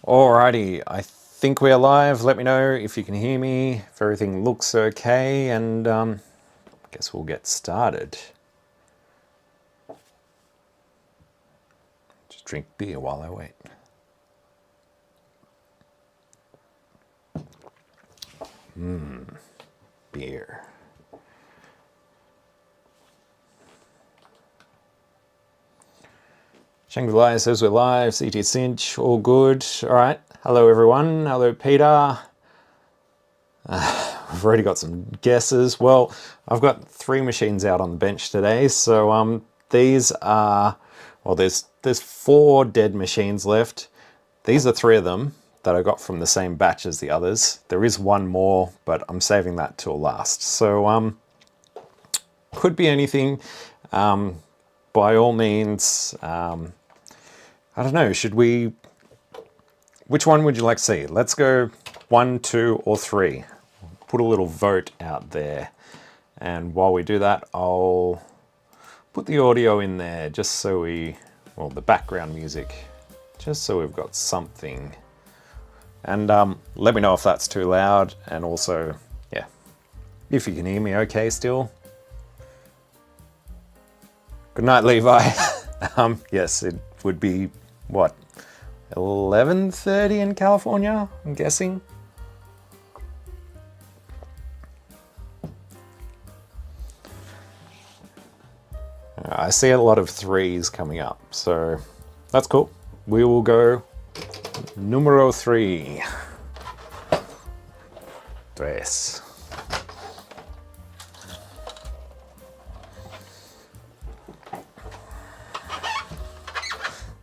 Alrighty, I think we're live. Let me know if you can hear me, if everything looks okay, and I guess we'll get started. Just drink beer while I wait. Beer. Shangri-La says we're live. CT Cinch, all good. All right. Hello, everyone. Hello, Peter. We've already got some guesses. Well, I've got 3 machines out on the bench today. So these are, well, there's 4 dead machines left. These are 3 of them that I got from the same batch as the others. There is one more, but I'm saving that till last. So could be anything. By all means, I don't know, which one would you like to see? Let's go 1, 2, or 3. Put a little vote out there. And while we do that, I'll put the audio in there just so well, the background music, just so we've got something. And let me know if that's too loud. And also, yeah, if you can hear me okay still. Good night, Levi. Yes, it would be, what, 11:30 in California, I'm guessing. I see a lot of 3s coming up, so that's cool. We will go numero 3. Tres.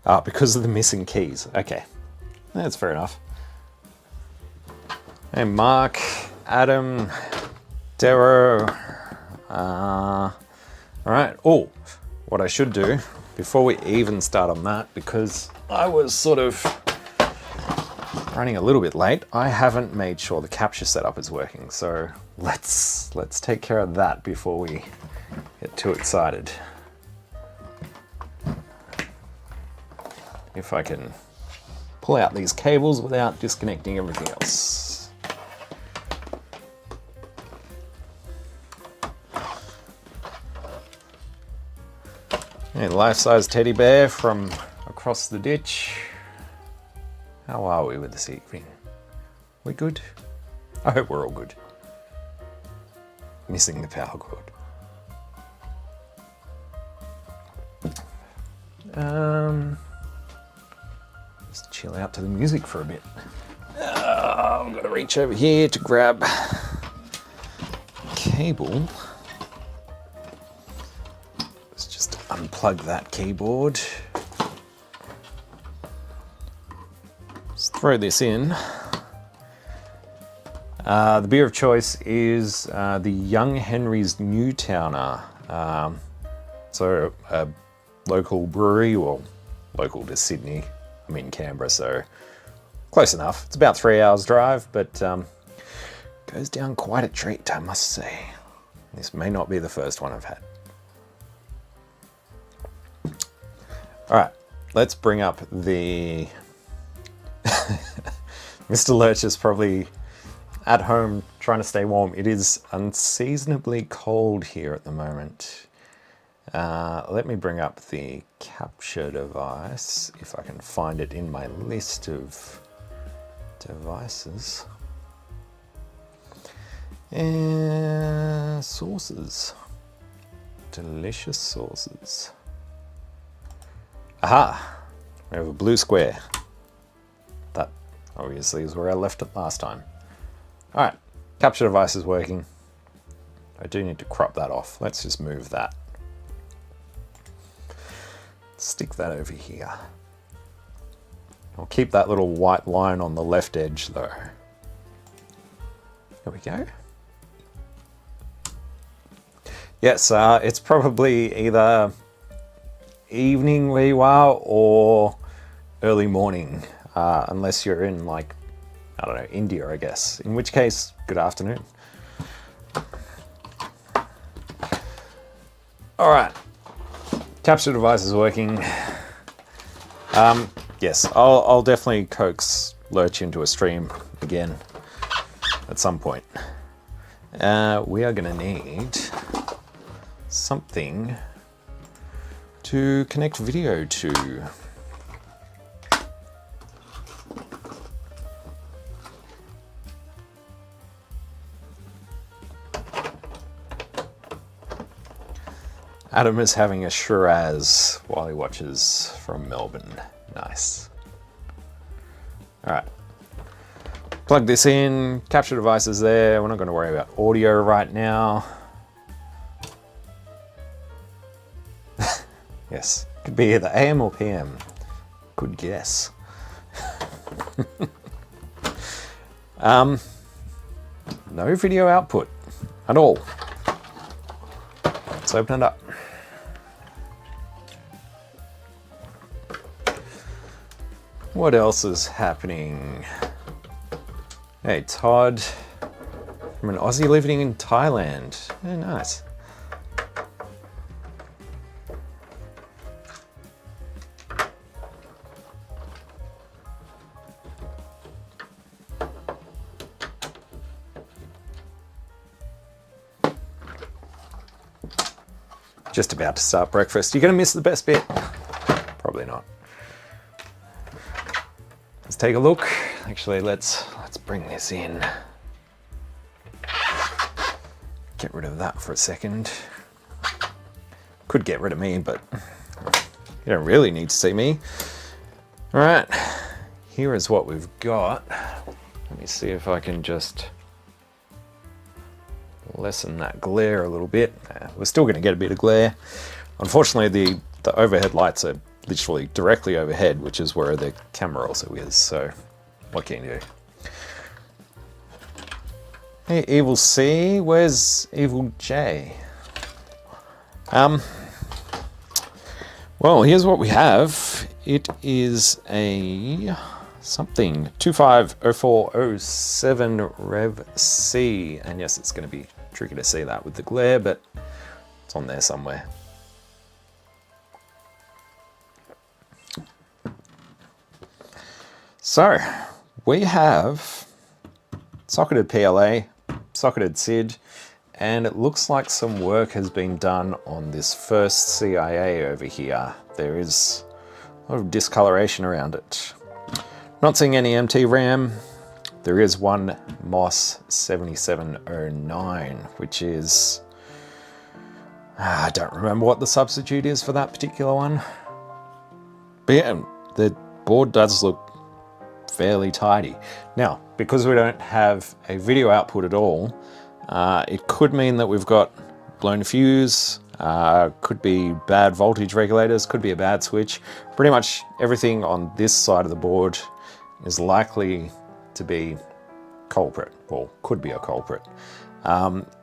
Ah, because of the missing keys. Okay, that's fair enough. Hey, Mark, Adam, Darrow. All right. Oh, what I should do before we even start on that, because I was sort of running a little bit late, I haven't made sure the capture setup is working. So let's take care of that before we get too excited. If I can pull out these cables without disconnecting everything else. And life-size teddy bear from across the ditch. How are we with this evening? We good? I hope we're all good. Missing the power cord. Just chill out to the music for a bit. I've got to reach over here to grab cable. Let's just unplug that keyboard. Let's throw this in. The beer of choice is the Young Henry's Newtowner. So a local brewery, well, local to Sydney. I'm in Canberra, so close enough. It's about 3 hours drive, but goes down quite a treat, I must say. This may not be the first one I've had. All right, let's bring up the... Mr. Lurch is probably at home trying to stay warm. It is unseasonably cold here at the moment. Let me bring up the capture device, if I can find it in my list of devices. And sauces. Delicious sauces. Aha! We have a blue square. That obviously is where I left it last time. Alright, capture device is working. I do need to crop that off. Let's just move that. Stick that over here. I'll keep that little white line on the left edge though. There we go. Yes, it's probably either evening where you are or early morning, unless you're in, like, I don't know, India, I guess. In which case, good afternoon. All right. Capture device is working. Yes, I'll definitely coax lurch into a stream again at some point. We are going to need something to connect video to. Adam is having a Shiraz while he watches from Melbourne. Nice. Alright. Plug this in, capture devices there. We're not going to worry about audio right now. Yes, could be either AM or PM. Good guess. No video output at all. Let's open it up. What else is happening? Hey, Todd from an Aussie living in Thailand. Oh, nice. Just about to start breakfast. You're gonna miss the best bit. Probably not. Let's take a look. Actually, let's bring this in. Get rid of that for a second. Could get rid of me, but you don't really need to see me. All right, here is what we've got. Let me see if I can just lessen that glare a little bit. We're still going to get a bit of glare. Unfortunately, the overhead lights are literally directly overhead, which is where the camera also is, so what can you do? Hey, Evil C, where's Evil J? Well, here's what we have. It is a something 250407 Rev C, and yes, it's going to be tricky to see that with the glare, but it's on there somewhere. So we have socketed PLA, socketed SID, and it looks like some work has been done on this first CIA over here. There is a lot of discoloration around it. Not seeing any MT RAM. There is one MOS 7709, which is, I don't remember what the substitute is for that particular one. But yeah, the board does look fairly tidy. Now, because we don't have a video output at all, it could mean that we've got blown fuse, could be bad voltage regulators, could be a bad switch. Pretty much everything on this side of the board is likely to be culprit, or could be a culprit.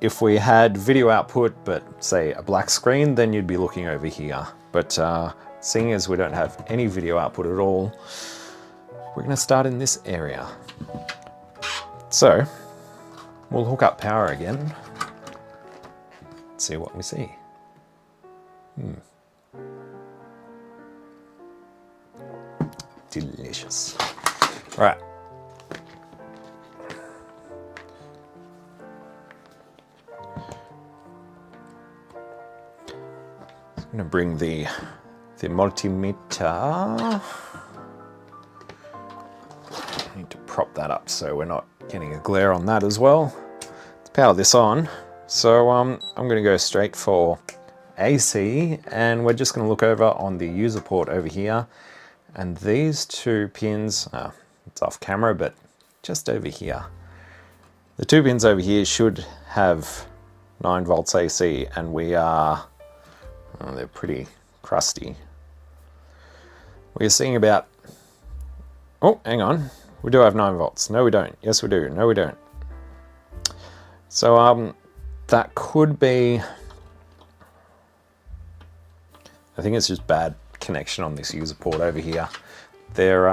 If we had video output, but say a black screen, then you'd be looking over here. But seeing as we don't have any video output at all, we're going to start in this area. So we'll hook up power again. See what we see. Delicious. All right. I'm going to bring the multimeter. I need to prop that up so we're not getting a glare on that as well. Let's power this on. So I'm going to go straight for AC, and we're just going to look over on the user port over here. And these two pins, it's off camera, but just over here. The two pins over here should have 9 volts AC, and we are, they're pretty crusty. We're seeing about, oh, hang on. We do have 9 volts. No, we don't. Yes, we do. No, we don't. So that could be, I think it's just bad connection on this user port over here. They're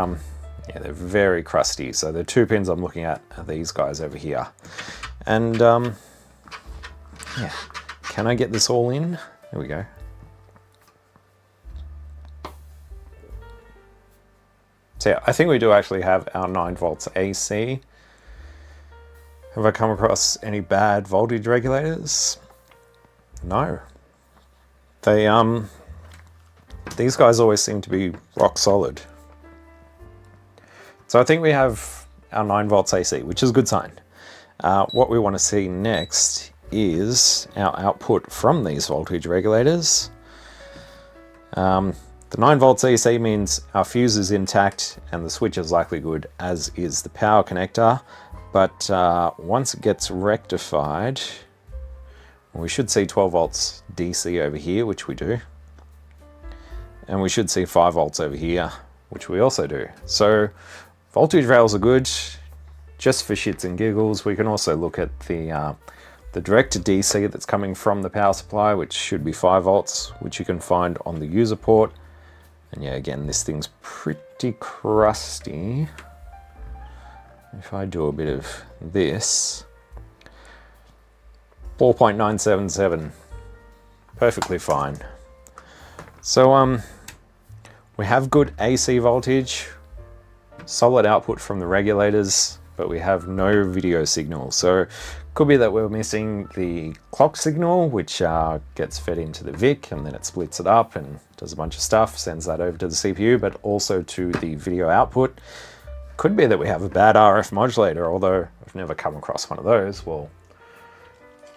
yeah, they're very crusty. So the two pins I'm looking at are these guys over here. And yeah, can I get this all in? There we go. So yeah, I think we do actually have our 9 volts AC. Have I come across any bad voltage regulators? No. They, these guys always seem to be rock solid. So I think we have our 9 volts AC, which is a good sign. What we want to see next is our output from these voltage regulators. The 9 volts AC means our fuse is intact and the switch is likely good, as is the power connector. But once it gets rectified, we should see 12 volts DC over here, which we do. And we should see 5 volts over here, which we also do. So voltage rails are good. Just for shits and giggles, we can also look at the direct to DC that's coming from the power supply, which should be 5 volts, which you can find on the user port. And yeah, again, this thing's pretty crusty. If I do a bit of this, 4.977, perfectly fine. So we have good AC voltage, solid output from the regulators, but we have no video signal. So could be that we're missing the clock signal, which gets fed into the VIC, and then it splits it up and does a bunch of stuff, sends that over to the CPU, but also to the video output. Could be that we have a bad RF modulator, although I've never come across one of those. Well,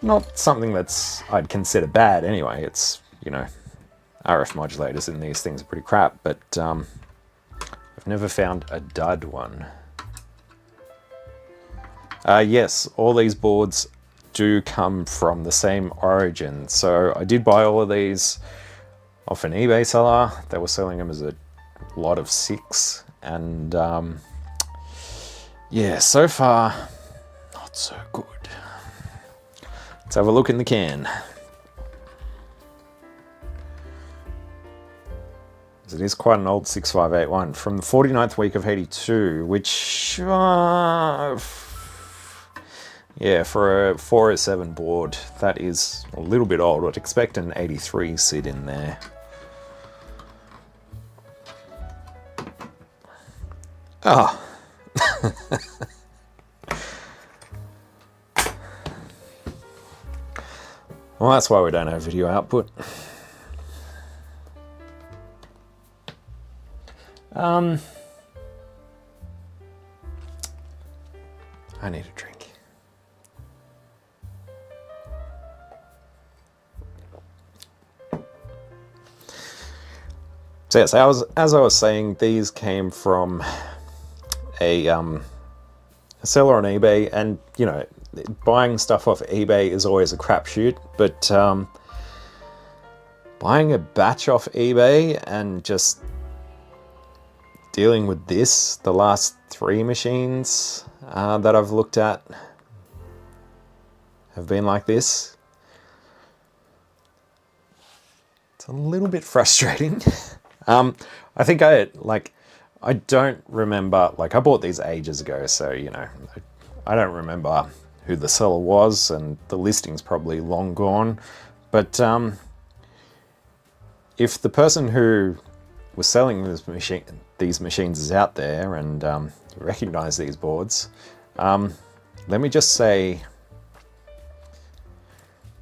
not something that's I'd consider bad anyway. It's, you know, RF modulators in these things are pretty crap, but I've never found a dud one. Yes, all these boards do come from the same origin. So I did buy all of these off an eBay seller. They were selling them as a lot of 6, and yeah, so far not so good. Let's have a look in the can. It is quite an old 6581 from the 49th week of 82, which yeah, for a 407 board, that is a little bit old. I'd expect an 83 sit in there. Oh. Well, that's why we don't have video output. I need a drink. So yes, as I was saying, these came from a seller on eBay, and you know, buying stuff off eBay is always a crapshoot, but buying a batch off eBay and just dealing with this, the last 3 machines that I've looked at have been like this. It's a little bit frustrating. I think I don't remember, like I bought these ages ago, so you know, I don't remember who the seller was, and the listing's probably long gone. But if the person who was selling these machines is out there and you recognize these boards, let me just say,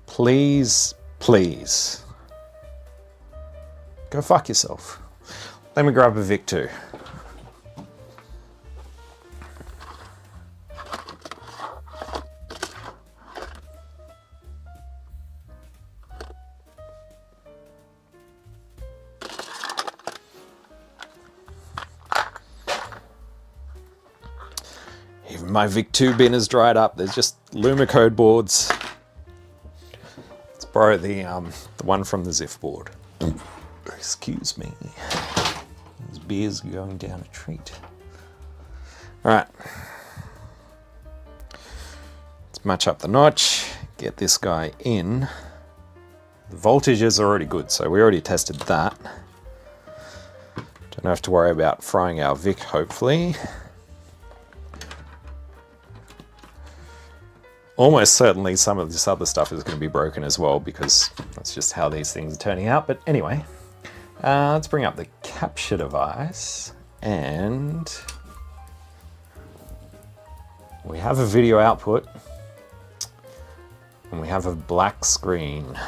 please, please, go fuck yourself. Let me grab a Vic too. Even my Vic 2 bin is dried up. There's just Lumicode boards. Let's borrow the one from the Ziff board. Excuse me. This beer's going down a treat. All right. Let's match up the notch. Get this guy in. The voltage is already good, so we already tested that. Don't have to worry about frying our Vic, hopefully. Almost certainly some of this other stuff is going to be broken as well, because that's just how these things are turning out. But anyway, let's bring up the capture device And we have a video output and we have a black screen.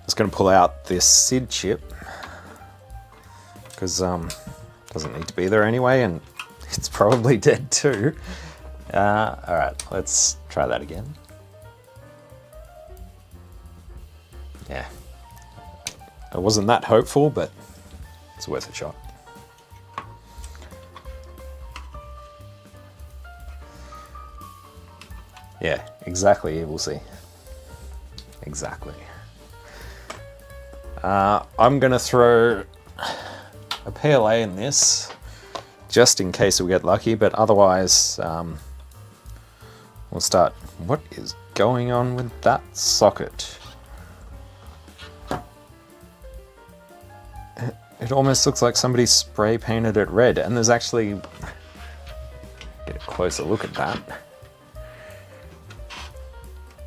Just going to pull out this SID chip because it doesn't need to be there anyway, and it's probably dead too. All right, let's try that again. Yeah, it wasn't that hopeful, but it's worth a shot. Yeah, exactly, we'll see. Exactly. I'm gonna throw a PLA in this, just in case we get lucky, but otherwise we'll start. What is going on with that socket? It almost looks like somebody spray painted it red, and there's actually, get a closer look at that.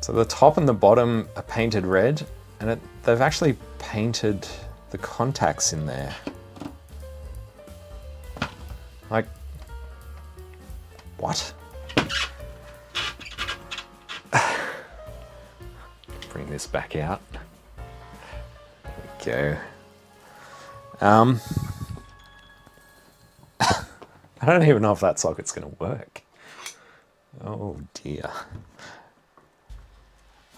So the top and the bottom are painted red, and they've actually painted the contacts in there. Like, what? Bring this back out. There we go. I don't even know if that socket's going to work. Oh dear.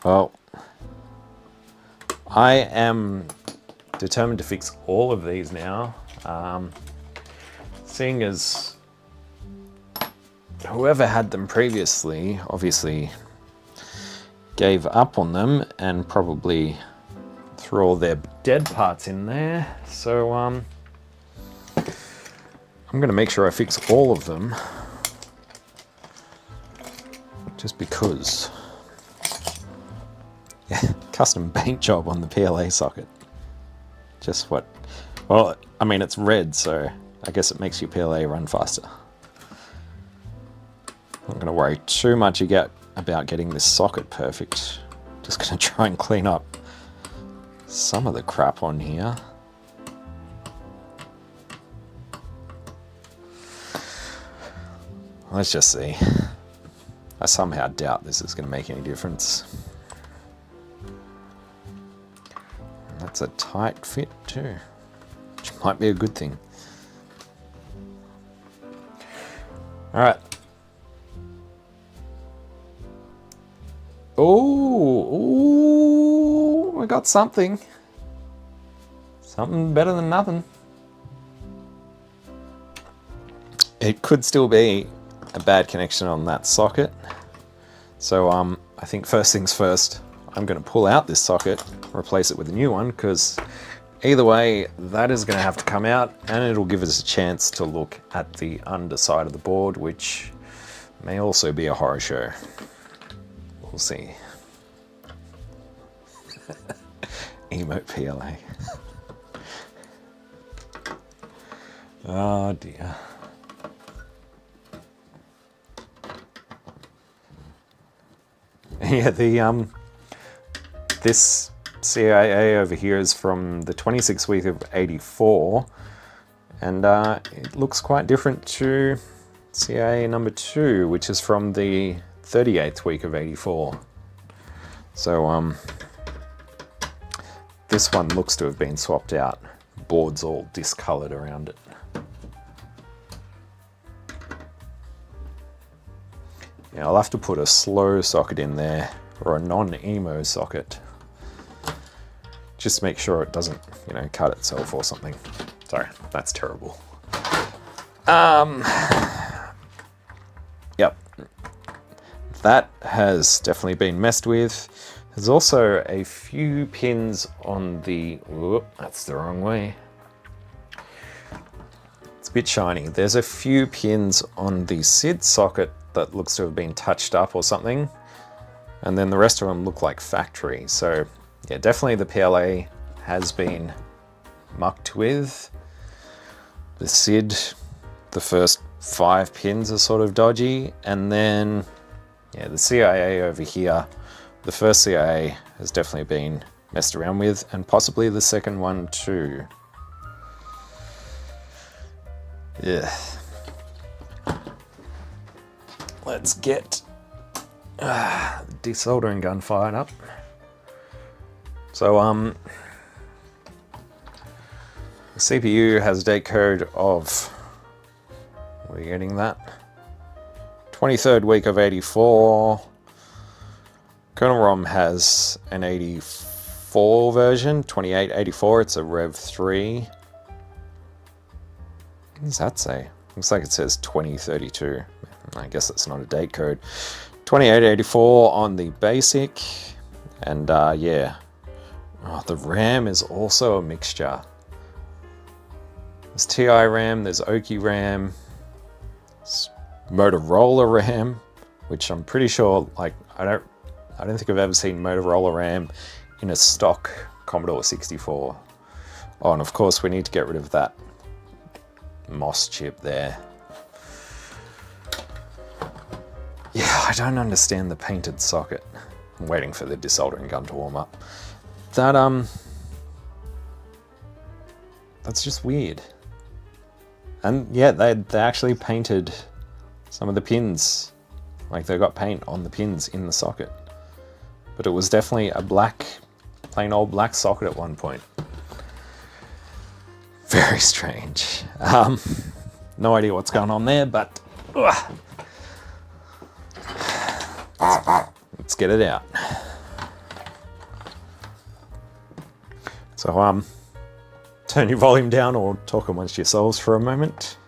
Well, I am determined to fix all of these now. Seeing as whoever had them previously obviously gave up on them and probably threw all their dead parts in there. So I'm going to make sure I fix all of them, just because. Yeah, custom paint job on the PLA socket. Just what? Well, I mean, it's red, so I guess it makes your PLA run faster. I'm not going to worry too much about getting this socket perfect. Just going to try and clean up some of the crap on here. Let's just see. I somehow doubt this is going to make any difference. That's a tight fit too, which might be a good thing. All right. Oh, we got something. Something better than nothing. It could still be a bad connection on that socket. So I think first things first, I'm going to pull out this socket, replace it with a new one, because either way, that is going to have to come out, and it'll give us a chance to look at the underside of the board, which may also be a horror show. We'll see. Emo PLA. Oh dear. Yeah, this CIA over here is from the 26th week of 84, and it looks quite different to CIA number 2, which is from the 38th week of 84. So this one looks to have been swapped out. The board's all discolored around it. Yeah, I'll have to put a slow socket in there, or a non-emo socket. Just make sure it doesn't, cut itself or something. Sorry, that's terrible. Yep. That has definitely been messed with. There's also a few pins on the... Whoop, that's the wrong way. It's a bit shiny. There's a few pins on the SID socket that looks to have been touched up or something. And then the rest of them look like factory. So yeah, definitely the PLA has been mucked with. The SID, the first 5 pins are sort of dodgy. And then, yeah, the CIA over here, the first CIA has definitely been messed around with, and possibly the second one too. Yeah. Let's get desoldering gun fired up. So the CPU has a date code of, are we getting that? 23rd week of 84. Kernel ROM has an 84 version, 2884. It's a Rev 3. What does that say? Looks like it says 2032. I guess that's not a date code. 2884 on the basic. And yeah. Oh, the RAM is also a mixture. There's TI RAM, there's Oki RAM, there's Motorola RAM, which I'm pretty sure, like, I don't think I've ever seen Motorola RAM in a stock Commodore 64. Oh, and of course we need to get rid of that MOS chip there. Yeah, I don't understand the painted socket. I'm waiting for the desoldering gun to warm up. That's just weird. And yeah, they actually painted some of the pins. Like, they got paint on the pins in the socket. But it was definitely a black, plain old black socket at one point. Very strange. No idea what's going on there, but let's get it out. So turn your volume down or talk amongst yourselves for a moment.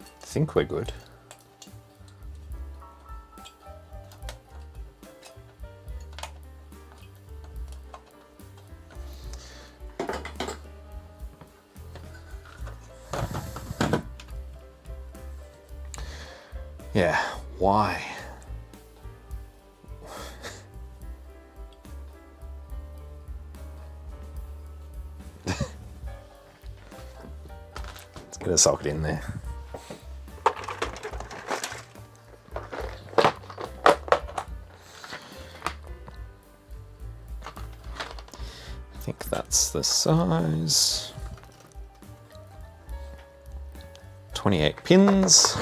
I think we're good. Yeah, why? Let's get a socket in there. I think that's the size. 28 pins.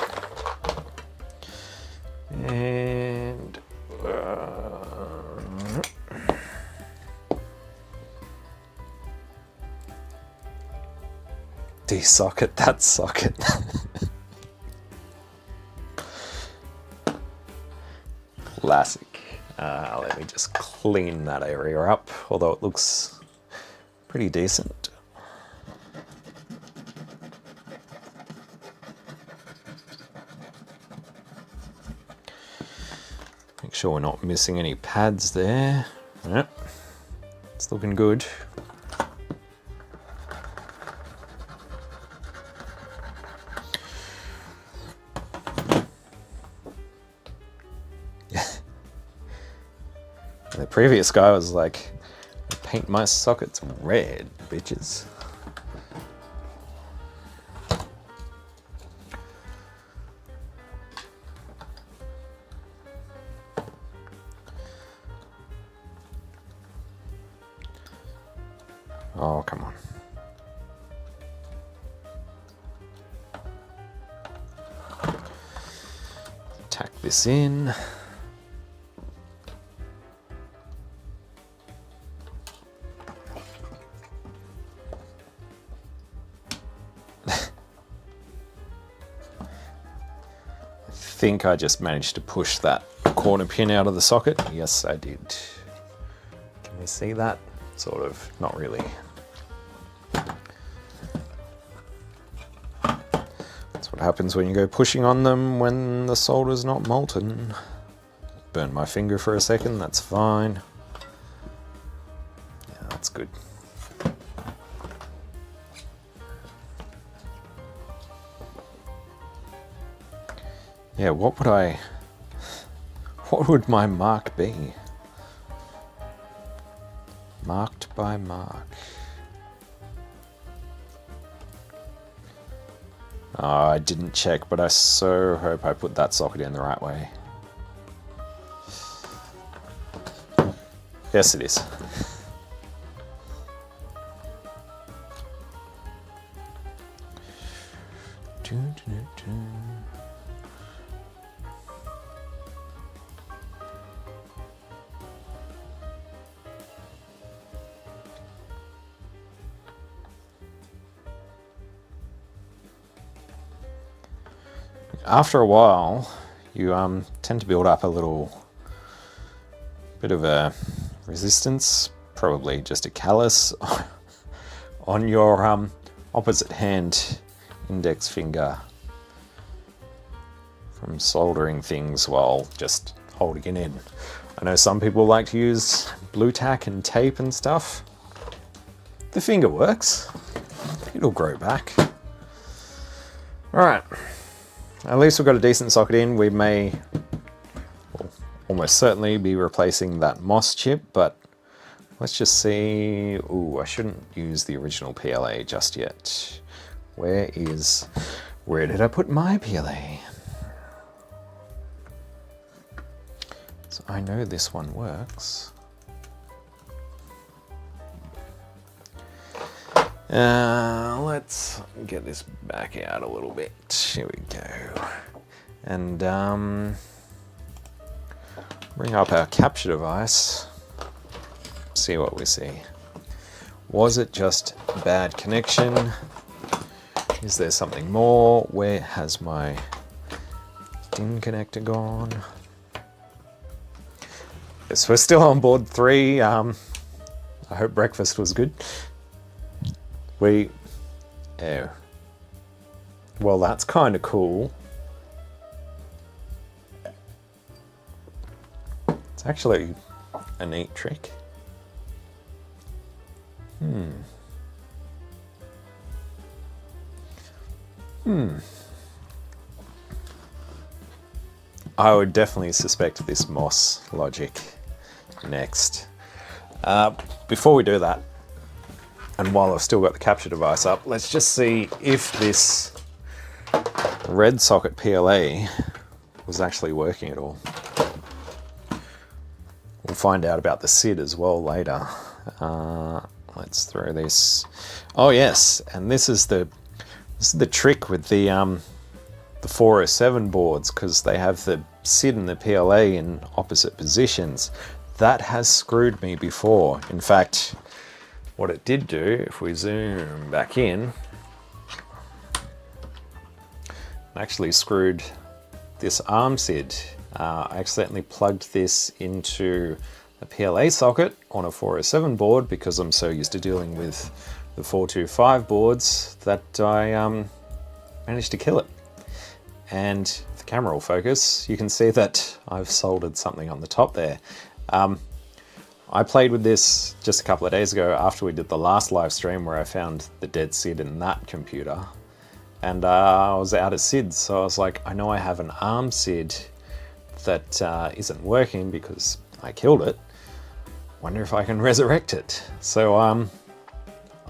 And desocket that socket. Classic. Let me just clean that area up, although it looks pretty decent. Make sure we're not missing any pads there. Yep. It's looking good. The previous guy was like, paint my sockets red, bitches. Oh, come on. Tack this in. I think I just managed to push that corner pin out of the socket. Yes, I did. Can we see that? Sort of, not really. That's what happens when you go pushing on them when the solder's not molten. Burned my finger for a second, that's fine. Yeah, that's good. Yeah, what would my mark be? Marked by mark. Oh, I didn't check, but I so hope I put that socket in the right way. Yes, it is. After a while, you tend to build up a little bit of a resistance, probably just a callus on your opposite hand index finger from soldering things while just holding it in. I know some people like to use blue tack and tape and stuff. The finger works. It'll grow back. All right. At least we've got a decent socket in. We may almost certainly be replacing that MOS chip, but let's just see. Ooh, I shouldn't use the original PLA just yet. Where did I put my PLA? So I know this one works. Let's get this back out a little bit. Here we go. And bring up our capture device. See what we see. Was it just bad connection? Is there something more? Where has my DIN connector gone? Yes, we're still on board 3. I hope breakfast was good. Well, that's kind of cool. It's actually a neat trick. I would definitely suspect this MOS logic next. Before we do that, and while I've still got the capture device up, let's just see if this red socket PLA was actually working at all. We'll find out about the SID as well later. Let's throw this. Oh yes, and this is the trick with the 407 boards, because they have the SID and the PLA in opposite positions. That has screwed me before. In fact, what it did do, if we zoom back in, actually screwed this arm SID. I accidentally plugged this into a PLA socket on a 407 board because I'm so used to dealing with the 425 boards that I managed to kill it. And if the camera will focus, you can see that I've soldered something on the top there. I played with this just a couple of days ago after we did the last live stream where I found the dead SID in that computer. And I was out of SIDs, so I was like, I know I have an ARM SID that isn't working because I killed it. Wonder if I can resurrect it. So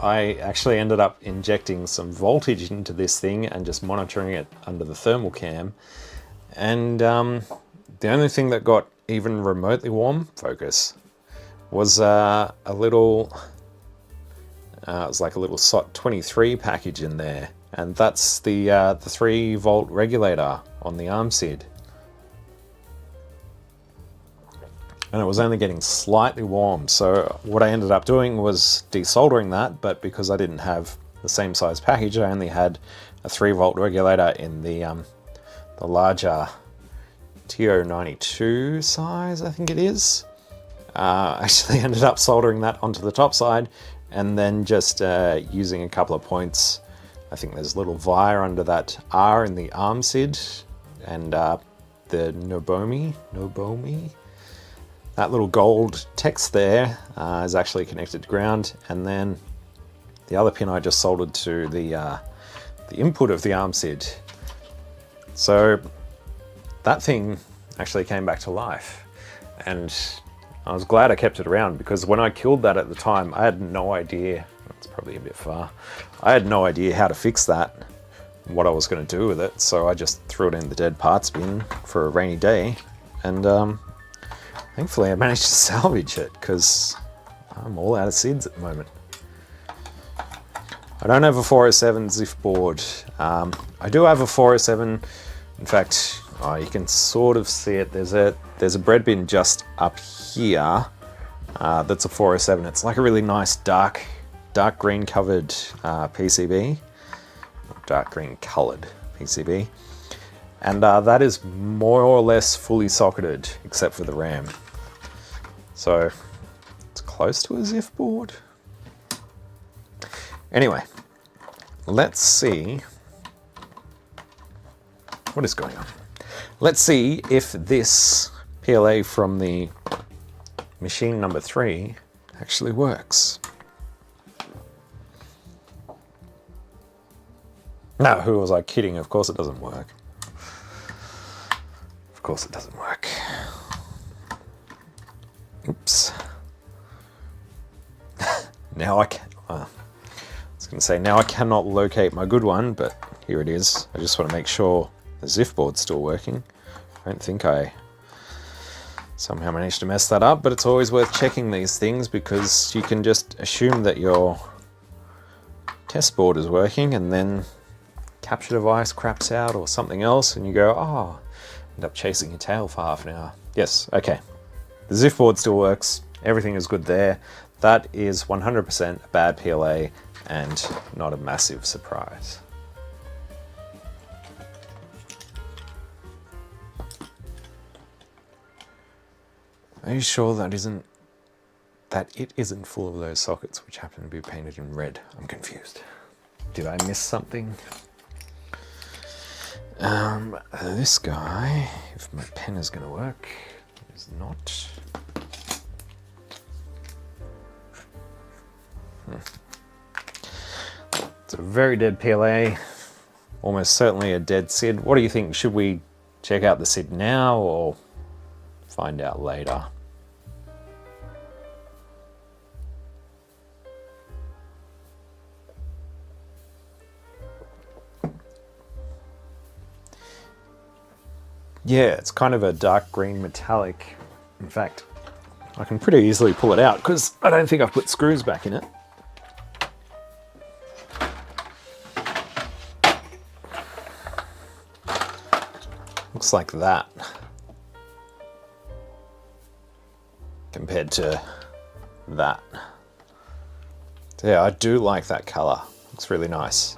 I actually ended up injecting some voltage into this thing and just monitoring it under the thermal cam. And the only thing that got even remotely warm, focus, was a little It was like a little SOT23 package in there, and that's the 3-volt regulator on the arm SID. And it was only getting slightly warm, so what I ended up doing was desoldering that, but because I didn't have the same size package, I only had a 3-volt regulator in the larger TO92 size, I think it is. Actually ended up soldering that onto the top side, and then just using a couple of points. I think there's a little via under that R in the arm SID, and the Nobomi, that little gold text there is actually connected to ground, and then the other pin I just soldered to the input of the arm SID. So that thing actually came back to life, and I was glad I kept it around, because when I killed that at the time, I had no idea. It's probably a bit far. I had no idea how to fix that, what I was going to do with it, so I just threw it in the dead parts bin for a rainy day, and thankfully I managed to salvage it, because I'm all out of SIDs at the moment. I don't have a 407 ZIF board. I do have a 407. In fact, you can sort of see it. There's a bread bin just up here that's a 407. It's like a really nice dark green covered PCB, dark green colored PCB, and that is more or less fully socketed except for the RAM. So it's close to a ZIF board. Anyway, let's see what is going on. Let's see if this PLA from the machine number 3 actually works. No, who was I kidding? Of course it doesn't work. Of course it doesn't work. Oops. Now I can. I was going to say, now I cannot locate my good one, but here it is. I just want to make sure the ZIF board's still working. I don't think I somehow managed to mess that up, but it's always worth checking these things, because you can just assume that your test board is working, and then capture device craps out or something else, and you go, oh, end up chasing your tail for half an hour. Yes, okay. The ZIF board still works. Everything is good there. That is 100% a bad PLA and not a massive surprise. Are you sure that it isn't full of those sockets which happen to be painted in red? I'm confused. Did I miss something? This guy, if my pen is going to work, is not. It's a very dead PLA, almost certainly a dead SID. What do you think? Should we check out the SID now or find out later? Yeah, it's kind of a dark green metallic. In fact, I can pretty easily pull it out because I don't think I've put screws back in it. Looks like that compared to that. So yeah, I do like that color. Looks really nice.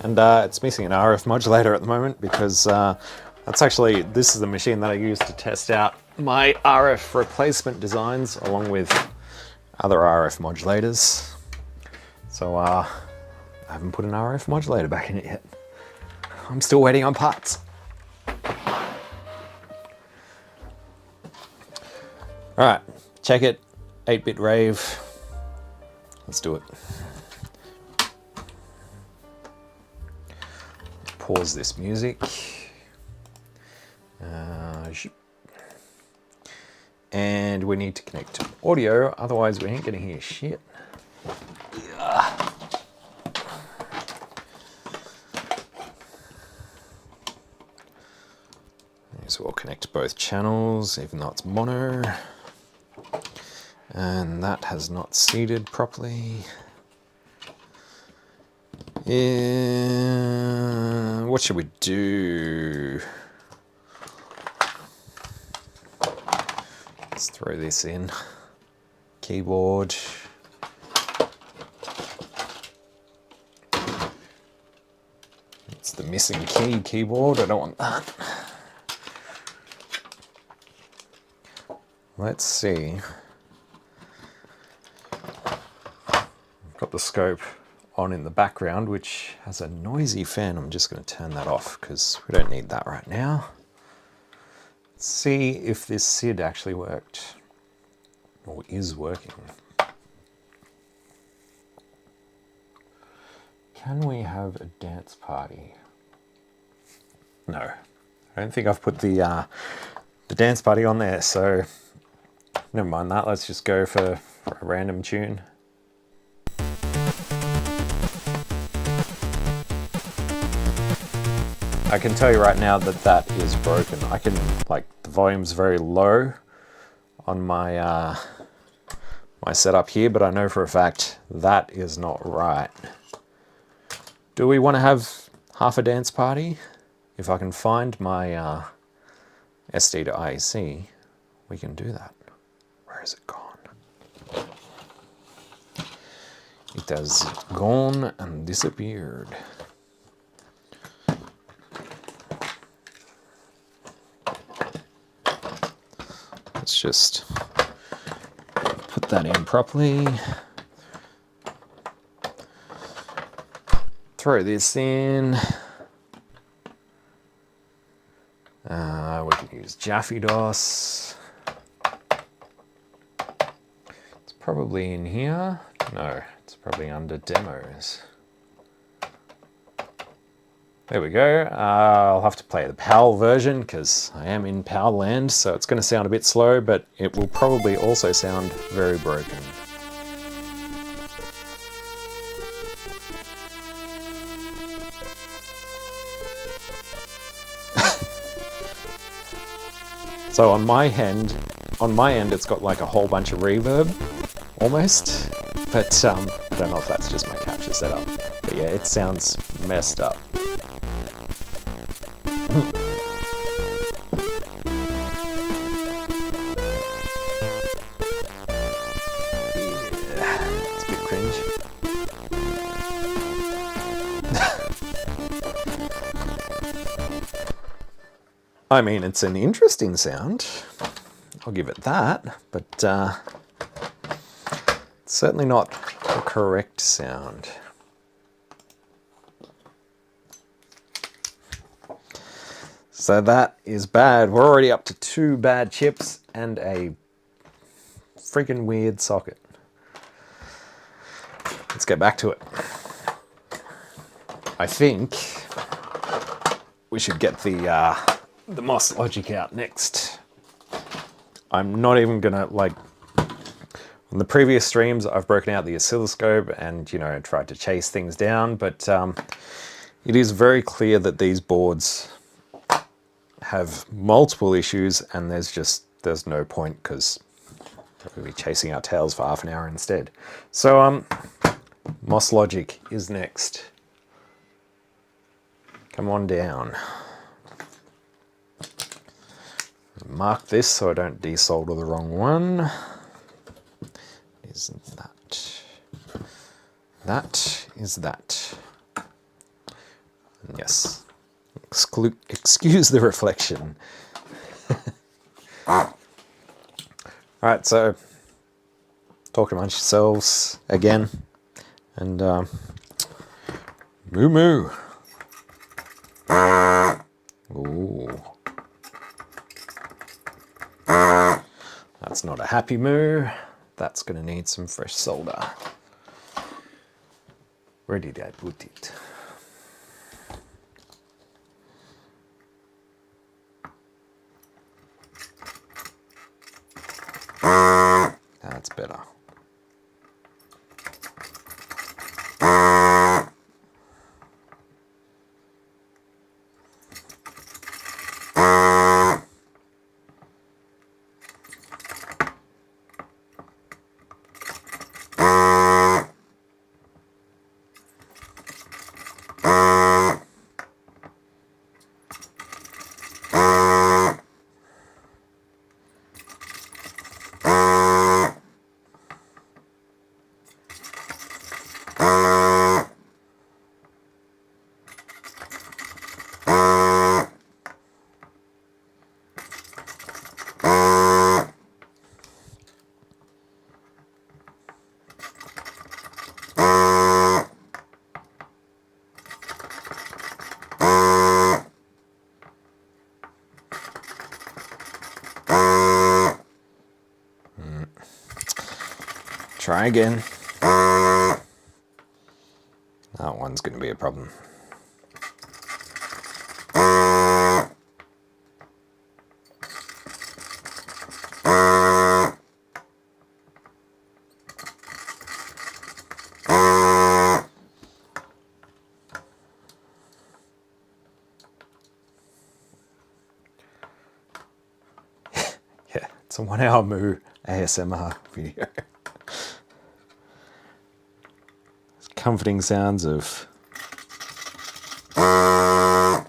And it's missing an RF modulator at the moment because this is the machine that I use to test out my RF replacement designs along with other RF modulators. So I haven't put an RF modulator back in it yet. I'm still waiting on parts. All right, check it, 8-bit rave. Let's do it. Pause this music. And we need to connect to audio, otherwise we ain't gonna hear shit. Yeah. So we'll connect both channels, even though it's mono. And that has not seeded properly. Yeah, what should we do? Let's throw this in. Keyboard. It's the missing key keyboard. I don't want that. Let's see. I've got the scope on in the background, which has a noisy fan. I'm just going to turn that off because we don't need that right now. Let's see if this SID actually worked or is working. Can we have a dance party? No, I don't think I've put the dance party on there, so never mind that. Let's just go for a random tune. I can tell you right now that that is broken. I can, like, the volume's very low on my my setup here, but I know for a fact that is not right. Do we want to have half a dance party? If I can find my SD to IEC, we can do that. Where is it gone? It has gone and disappeared. Let's just put that in properly. Throw this in. We can use Jaffe DOS. It's probably in here. No, it's probably under demos. There we go. I'll have to play the PAL version because I am in PAL land, so it's going to sound a bit slow, but it will probably also sound very broken. So on my end, it's got like a whole bunch of reverb, almost. But I don't know if that's just my capture setup. But yeah, it sounds messed up. Yeah, it's a bit cringe. I mean, it's an interesting sound. I'll give it that, but it's certainly not the correct sound. So that is bad. We're already up to 2 bad chips and a freaking weird socket. Let's get back to it. I think we should get the MOS logic out next. I'm not even gonna, like, on the previous streams I've broken out the oscilloscope and, you know, tried to chase things down, but it is very clear that these boards have multiple issues and there's no point because we'll be chasing our tails for half an hour instead. So MOS logic is next. Come on down. Mark this so I don't desolder the wrong one. Isn't that? That is that. And yes. Excuse the reflection. Alright, so talk amongst yourselves again. And moo moo. Ooh. That's not a happy moo. That's going to need some fresh solder. Where did I put it? That's better. Try again. That one's going to be a problem. Yeah, it's a 1 hour moo ASMR video. Comforting sounds of moo.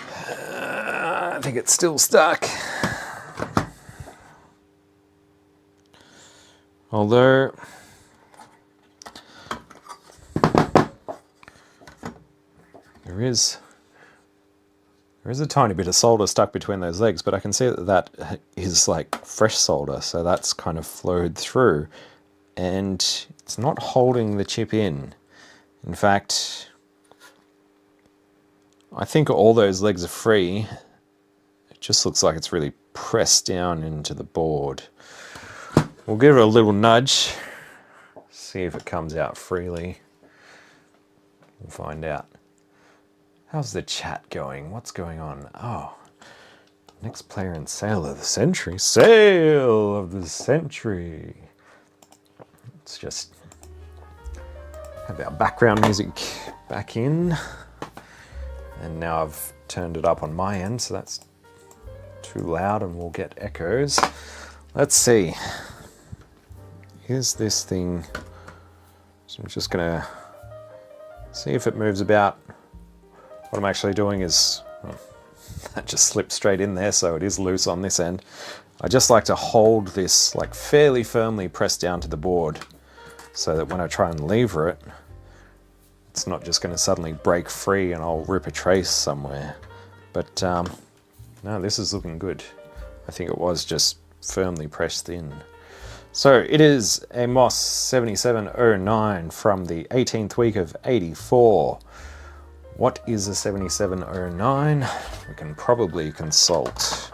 I think it's still stuck. Although there is a tiny bit of solder stuck between those legs, but I can see that that is like fresh solder, so that's kind of flowed through, and it's not holding the chip in. In fact, I think all those legs are free. It just looks like it's really pressed down into the board. We'll give it a little nudge, see if it comes out freely. We'll find out. How's the chat going? What's going on? Oh, next player in Sale of the Century. Sale of the Century. Let's just have our background music back in. And now I've turned it up on my end, so that's too loud and we'll get echoes. Let's see. Is this thing... So I'm just gonna see if it moves about. What I'm actually doing is, well, that just slipped straight in there, so it is loose on this end. I just like to hold this like fairly firmly pressed down to the board so that when I try and lever it, it's not just going to suddenly break free and I'll rip a trace somewhere. But no, this is looking good. I think it was just firmly pressed in. So it is a Moss 7709 from the 18th week of 84. What is a 7709? We can probably consult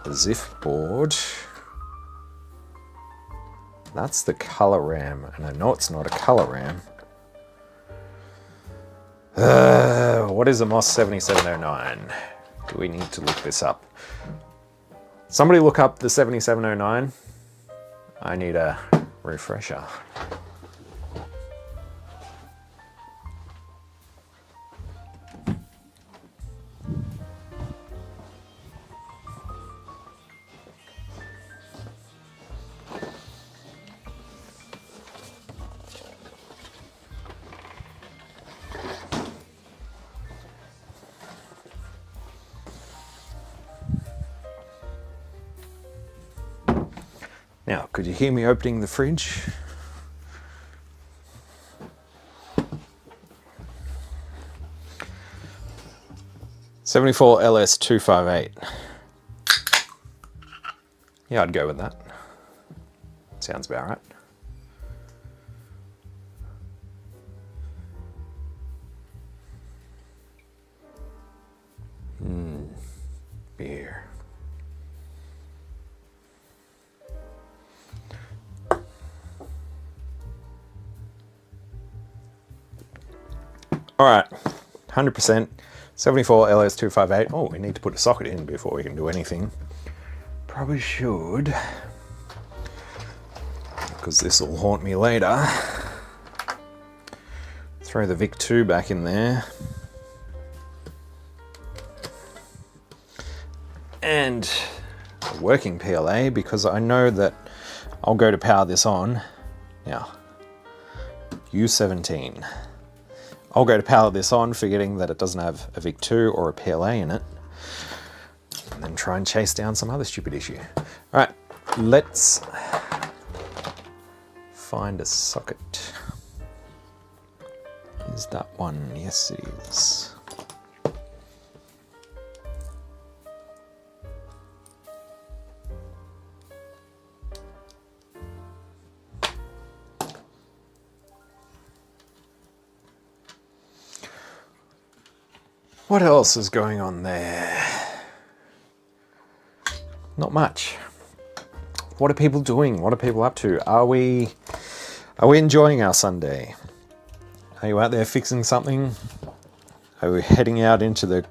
the ZIF board. That's the color RAM, and I know it's not a color RAM. What is a Moss 7709? Do we need to look this up? Somebody look up the 7709. I need a refresher. Now, could you hear me opening the fridge? '74LS258. Yeah, I'd go with that. Sounds about right. Beer. All right, 100%, 74LS258. Oh, we need to put a socket in before we can do anything. Probably should, because this will haunt me later. Throw the VIC-2 back in there. And a working PLA, because I know that I'll go to power this on. Now, U17. I'll go to power this on, forgetting that it doesn't have a VIC-2 or a PLA in it, and then try and chase down some other stupid issue. All right, let's find a socket. Is that one? Yes, it is. What else is going on there? Not much. What are people doing? What are people up to? Are we enjoying our Sunday? Are you out there fixing something? Are we heading out into the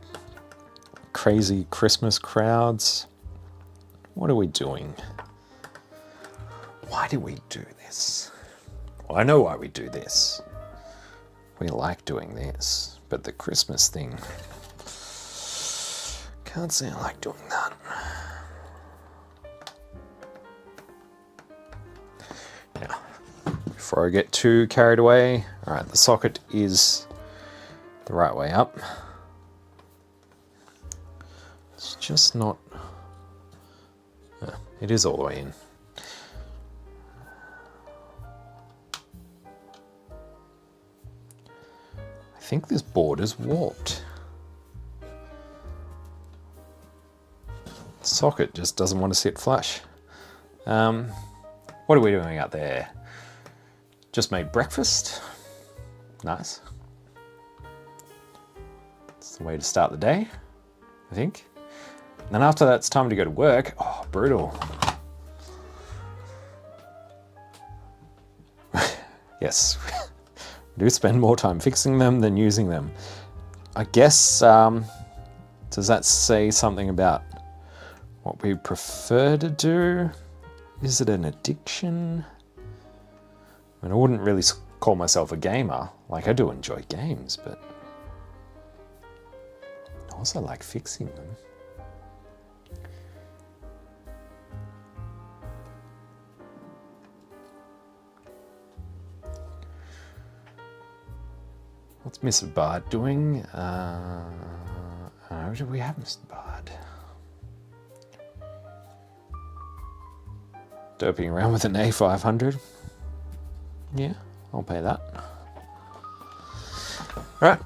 crazy Christmas crowds? What are we doing? Why do we do this? Well, I know why we do this. We like doing this, but the Christmas thing, can't say I like doing that. Now, before I get too carried away, all right, the socket is the right way up. It's just not, it is all the way in. I think this board is warped. The socket just doesn't want to sit flush. What are we doing out there? Just made breakfast. Nice. It's the way to start the day, I think. And then after that, it's time to go to work. Oh, brutal. Yes. Do spend more time fixing them than using them. I guess, does that say something about what we prefer to do? Is it an addiction? I mean, I wouldn't really call myself a gamer. Like, I do enjoy games, but I also like fixing them. What's Mr. Bard doing? Do we have Mr. Bard? Doping around with an A500. Yeah, I'll pay that. Right.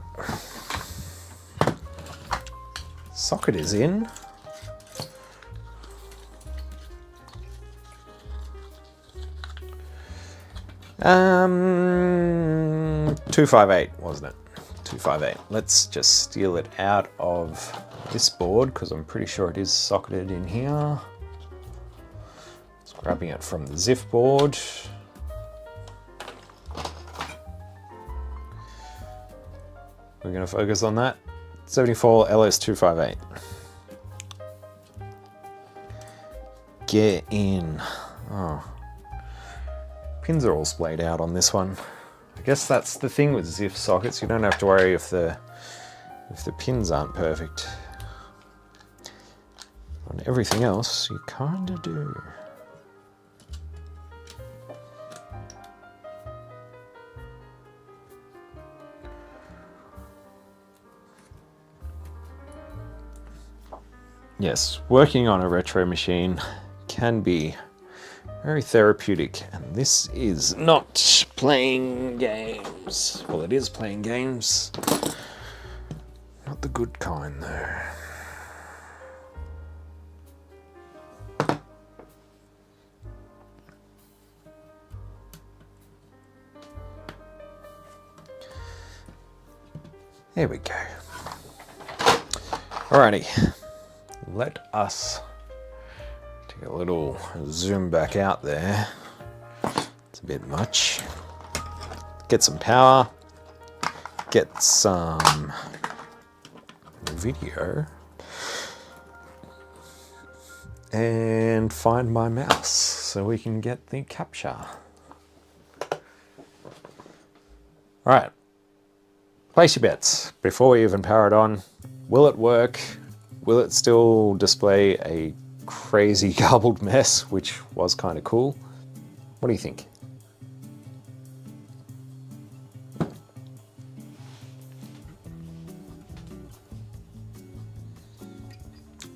Socket is in. Um, 258, wasn't it? 258. Let's just steal it out of this board because I'm pretty sure it is socketed in here. Just grabbing it from the ZIF board. We're going to focus on that. 74 LS258. Get in. Oh. Pins are all splayed out on this one. I guess that's the thing with ZIF sockets. You don't have to worry if the pins aren't perfect. On everything else, you kinda do. Yes, working on a retro machine can be very therapeutic, and this is not playing games. Well, it is playing games. Not the good kind, though. There we go. Alrighty, let us take a little zoom back out there. It's a bit much. Get some power, get some video, and find my mouse so we can get the capture. Alright, place your bets before we even power it on. Will it work? Will it still display a crazy garbled mess, which was kind of cool? What do you think?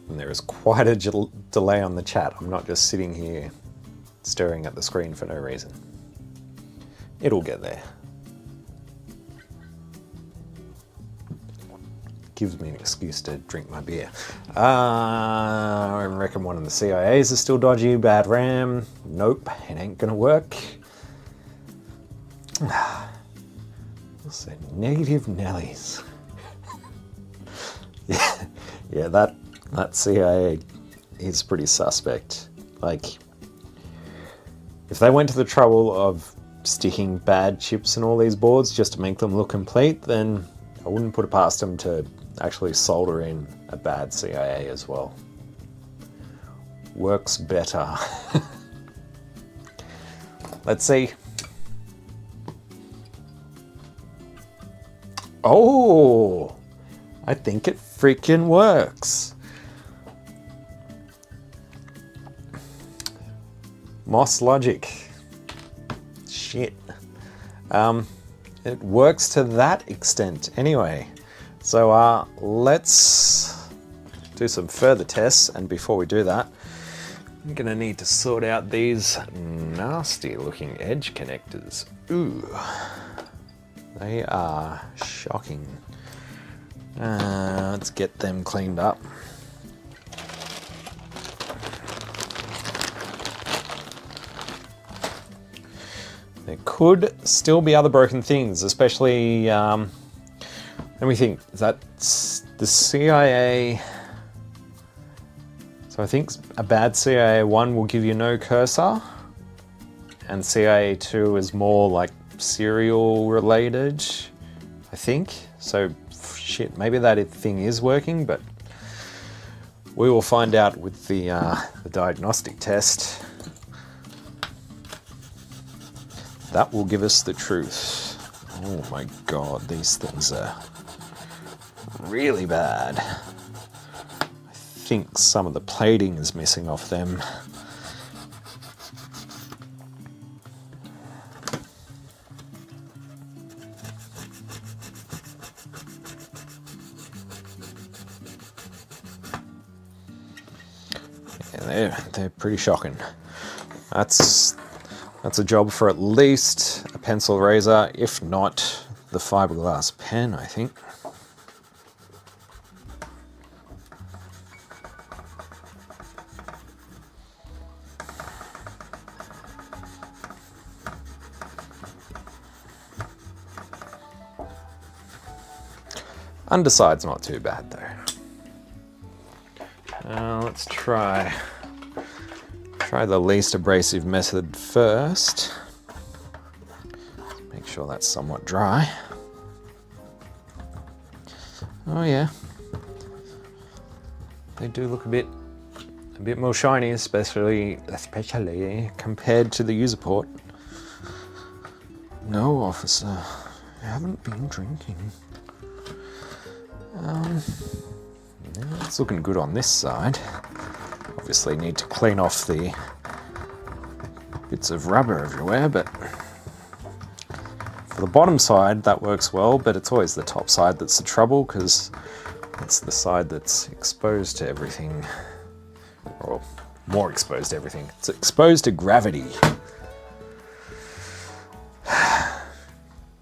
And there is quite a delay on the chat. I'm not just sitting here staring at the screen for no reason. It'll get there. Gives me an excuse to drink my beer. I reckon one of the CIAs is still dodgy. Bad RAM. Nope, it ain't gonna work. So negative Nellies. Yeah, that CIA is pretty suspect. Like, if they went to the trouble of sticking bad chips in all these boards just to make them look complete, then I wouldn't put it past them to actually solder in a bad CIA as well. Works better. Let's see. Oh, I think it freaking works. Moss logic. Shit. It works to that extent anyway. So let's do some further tests, and before we do that, I'm gonna need to sort out these nasty looking edge connectors. Ooh, they are shocking. Let's get them cleaned up. There could still be other broken things, especially, let me think, that's the CIA. So I think a bad CIA 1 will give you no cursor, and CIA 2 is more like serial related, I think. So shit, maybe that thing is working, but we will find out with the diagnostic test. That will give us the truth. Oh my god, these things are really bad. I think some of the plating is missing off them. Yeah, they're pretty shocking. That's a job for at least a pencil eraser, if not the fiberglass pen, I think. Underside's not too bad though. Let's try the least abrasive method first. Make sure that's somewhat dry. Oh yeah, they do look a bit more shiny, especially compared to the user port. No, officer, I haven't been drinking. It's looking good on this side. Obviously need to clean off the bits of rubber everywhere, but for the bottom side that works well, but it's always the top side that's the trouble, because it's the side that's exposed to everything, or more exposed to everything. It's exposed to gravity.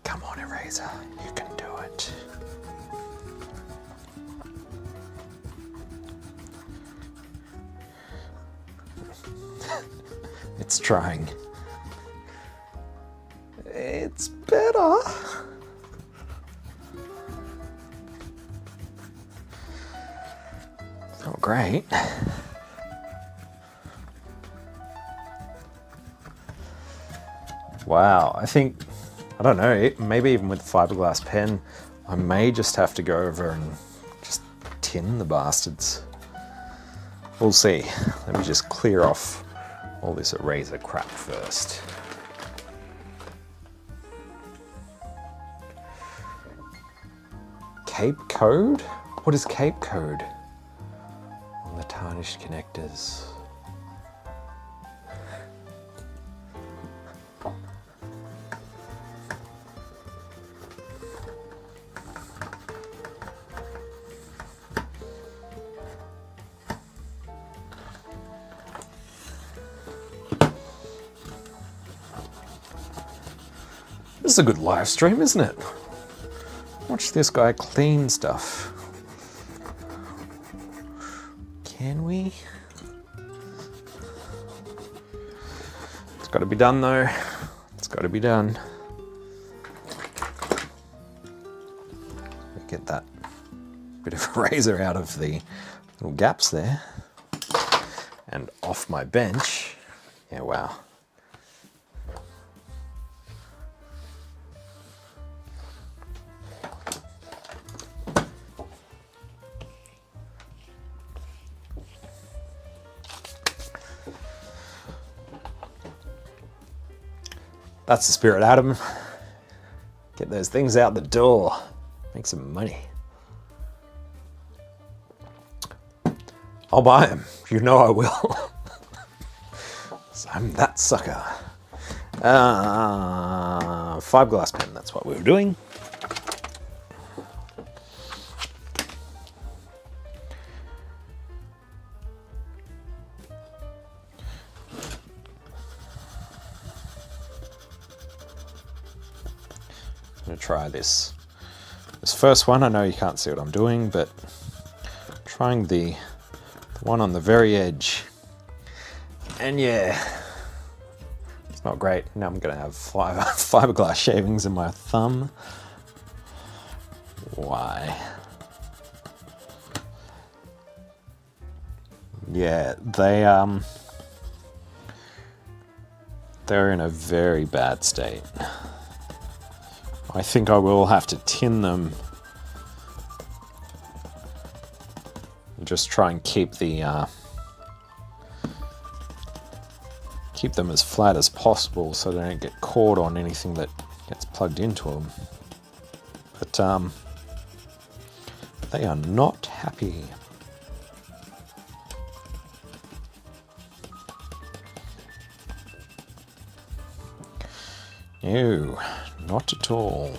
Come on, eraser, you can do it. It's trying. It's better. Not great. Wow, I think, I don't know, maybe even with the fiberglass pen, I may just have to go over and just tin the bastards. We'll see. Let me just clear off all this eraser crap first. Cape code? What is Cape code? On the tarnished connectors. This is a good live stream, isn't it? Watch this guy clean stuff. Can we? It's got to be done though. It's got to be done. Get that bit of razor out of the little gaps there. and off my bench. Yeah, wow. That's the spirit, Adam. Get those things out the door. Make some money. I'll buy them. You know I will. I'm that sucker. Fiberglass pen, that's what we were doing. I'm going to try this first one. I know you can't see what I'm doing, but trying the one on the very edge. And yeah, it's not great. Now I'm going to have fiberglass shavings in my thumb. Why? Yeah, they're in a very bad state. I think I will have to tin them and just try and keep them as flat as possible so they don't get caught on anything that gets plugged into them. But they are not happy. No, not at all.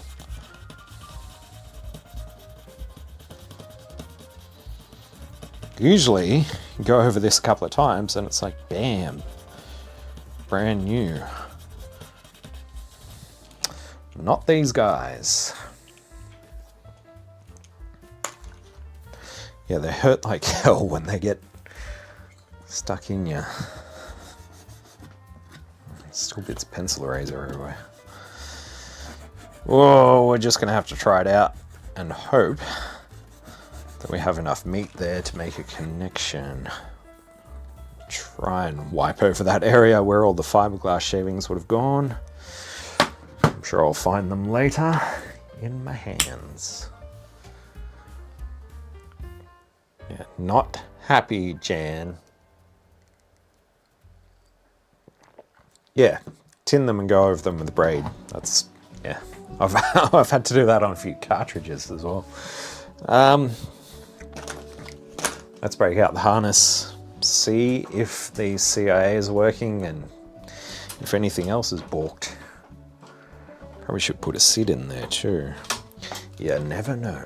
Usually, you go over this a couple of times and it's like, bam, brand new. Not these guys. Yeah, they hurt like hell when they get stuck in you. Still bits of pencil eraser everywhere. Whoa, we're just gonna have to try it out and hope that we have enough meat there to make a connection. Try and wipe over that area where all the fiberglass shavings would have gone. I'm sure I'll find them later in my hands. Yeah, not happy, Jan. Yeah, tin them and go over them with a braid. That's, yeah. I've had to do that on a few cartridges as well. Let's break out the harness, see if the CIA is working and if anything else is balked. Probably should put a SID in there too. You never know.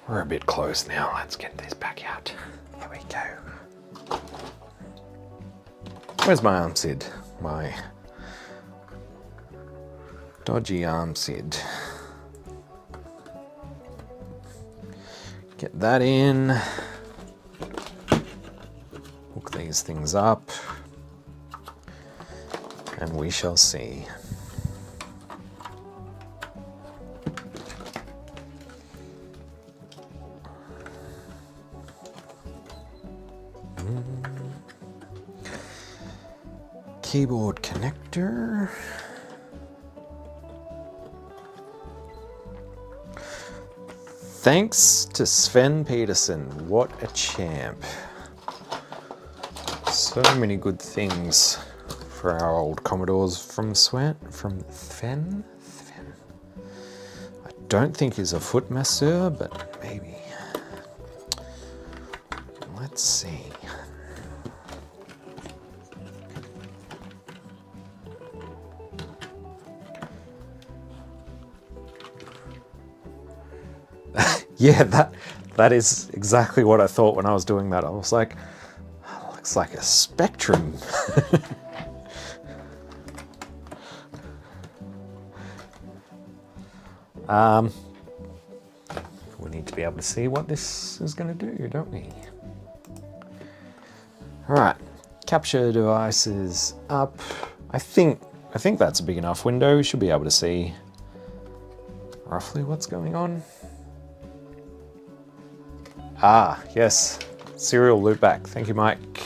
We're a bit close now. Let's get this back out. Here we go. Where's my arm SID? My dodgy arm SID. Get that in. Hook these things up. And we shall see. Keyboard connector. Thanks to Sven Peterson. What a champ. So many good things for our old Commodores from Sven. I don't think he's a footmaster, but maybe. Let's see. Yeah, that is exactly what I thought when I was doing that. I was like, oh, looks like a Spectrum. We need to be able to see what this is going to do, don't we? All right, capture devices up. I think that's a big enough window. We should be able to see roughly what's going on. Ah, yes, Serial loopback. Thank you, Mike.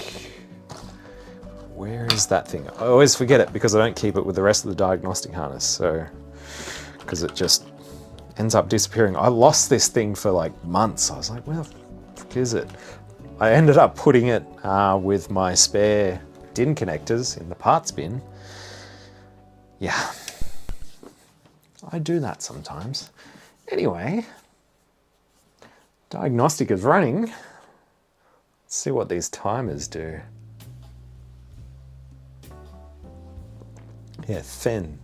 Where is that thing? I always forget it because I don't keep it with the rest of the diagnostic harness. So, because it just ends up disappearing. I lost this thing for like months. I was like, where the fuck is it? I ended up putting it with my spare DIN connectors in the parts bin. Yeah, I do that sometimes. Anyway, Diagnostic is running. Let's see what these timers do. Yeah, thin.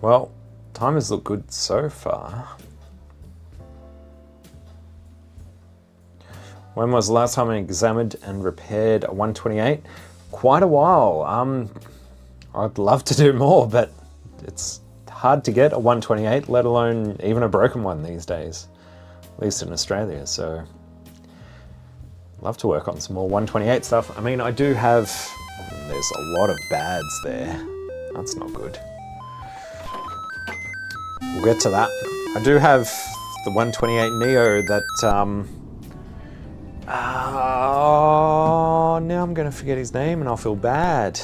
Well, timers look good so far. When was the last time I examined and repaired a 128? Quite a while. I'd love to do more, but it's hard to get a 128, let alone even a broken one these days, at least in Australia. So, love to work on some more 128 stuff. I mean, I do have, there's a lot of bads there. That's not good. We'll get to that. I do have the 128 Neo that, oh, now I'm gonna forget his name and I'll feel bad.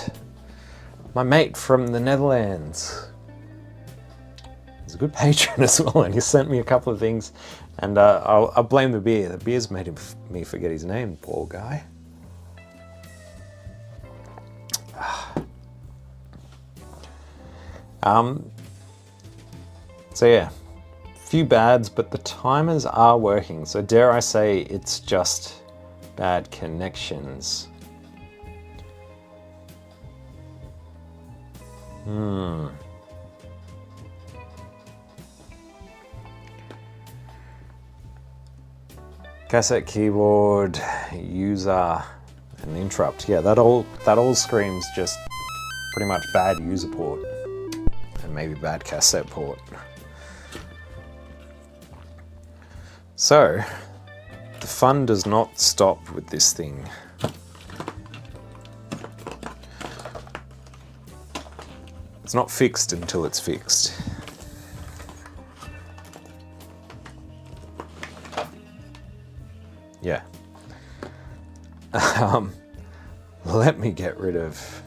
My mate from the Netherlands. He's a good patron as well, and he sent me a couple of things, and I'll blame the beer. The beer's made me forget his name, poor guy. So yeah, few bads, but the timers are working. So dare I say it's just bad connections. Cassette keyboard, user, and interrupt. Yeah, that all screams just pretty much bad user port and maybe bad cassette port. So, the fun does not stop with this thing. It's not fixed until it's fixed. Yeah. Let me get rid of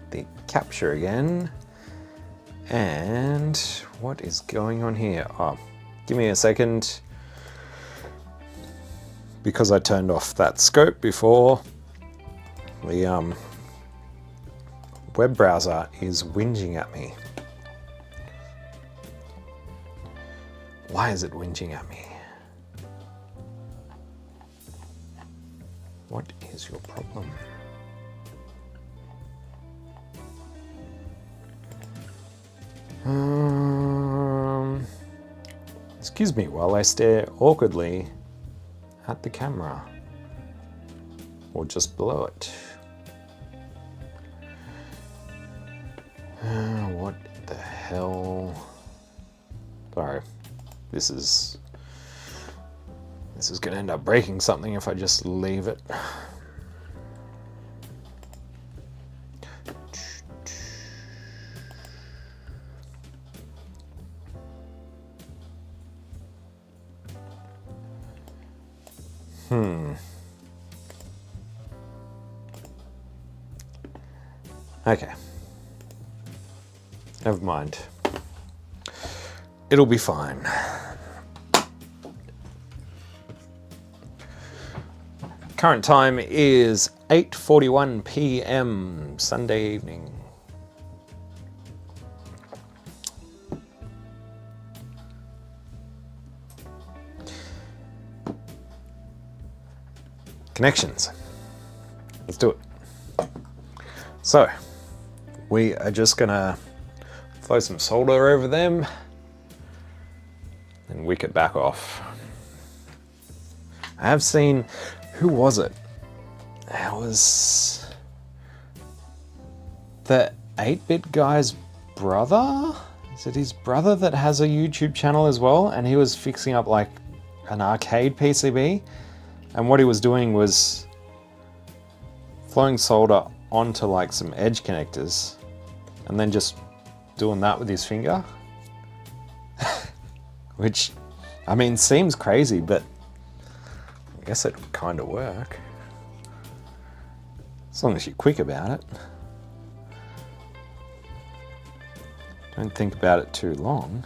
the capture again. And what is going on here? Oh, give me a second. Because I turned off that scope before, the web browser is whinging at me. Why is it whinging at me? What is your problem? Excuse me while I stare awkwardly at the camera, or just below it. What the hell? Sorry, this is gonna end up breaking something if I just leave it. Okay. Never mind. It'll be fine. Current time is 8:41 p.m. Sunday evening. Connections. Let's do it. So, we are just gonna throw some solder over them and wick it back off. I have seen, who was it? It was the 8-bit guy's brother? Is it his brother that has a YouTube channel as well? And he was fixing up like an arcade PCB. And what he was doing was flowing solder onto like some edge connectors and then just doing that with his finger. Which, I mean, seems crazy, but I guess it would kind of work. As long as you're quick about it. Don't think about it too long.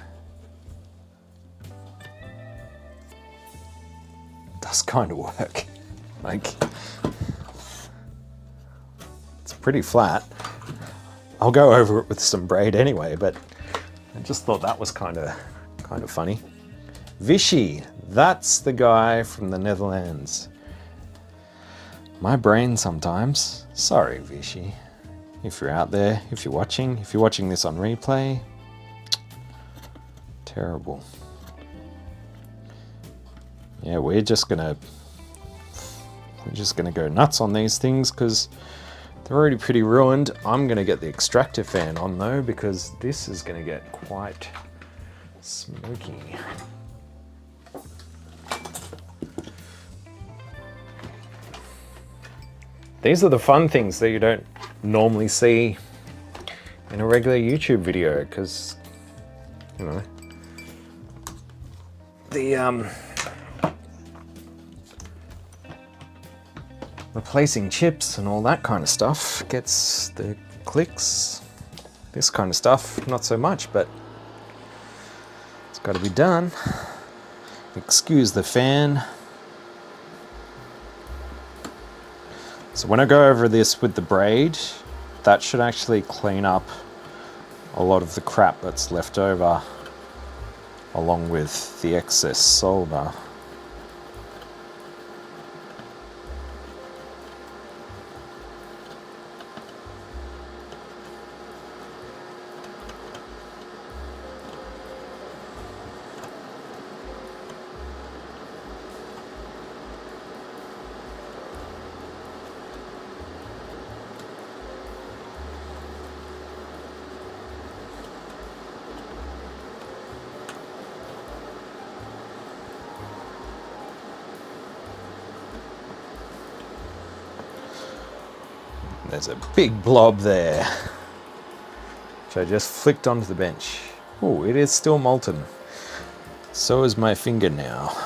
It does kind of work. Like, it's pretty flat. I'll go over it with some braid anyway, but I just thought that was kind of funny. Vichy, that's the guy from the Netherlands. My brain sometimes. Sorry, Vichy. If you're out there, if you're watching this on replay, terrible. Yeah, we're just gonna go nuts on these things because they're already pretty ruined. I'm gonna get the extractor fan on though, because this is gonna get quite smoky. These are the fun things that you don't normally see in a regular YouTube video, because, you know, the replacing chips and all that kind of stuff gets the clicks. This kind of stuff, not so much, but it's got to be done. Excuse the fan. So when I go over this with the braid, that should actually clean up a lot of the crap that's left over, along with the excess solder. There's a big blob there, which I just flicked onto the bench. Oh, it is still molten. So is my finger now.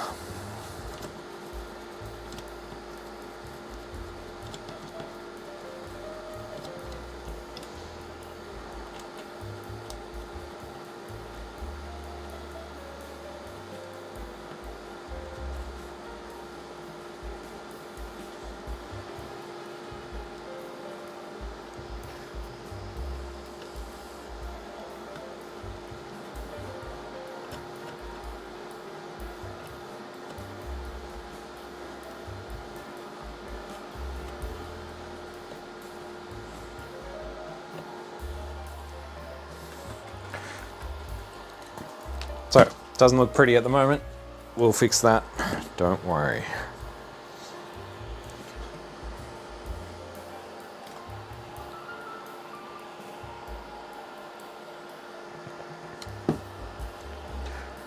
So, doesn't look pretty at the moment. We'll fix that, don't worry.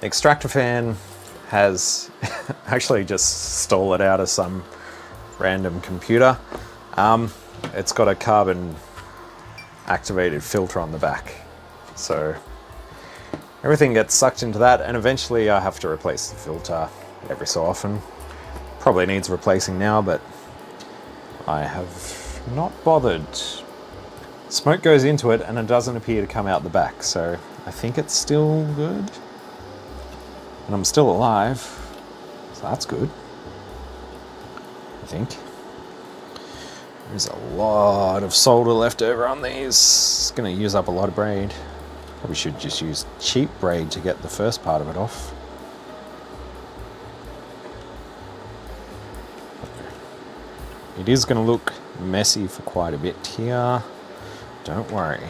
The extractor fan has actually just stole it out of some random computer. It's got a carbon activated filter on the back. So everything gets sucked into that, and eventually I have to replace the filter every so often. Probably needs replacing now, but I have not bothered. Smoke goes into it and it doesn't appear to come out the back, so I think it's still good. And I'm still alive, so that's good, I think. There's a lot of solder left over on these. It's gonna use up a lot of braid. Probably should just use cheap braid to get the first part of it off. It is going to look messy for quite a bit here. Don't worry.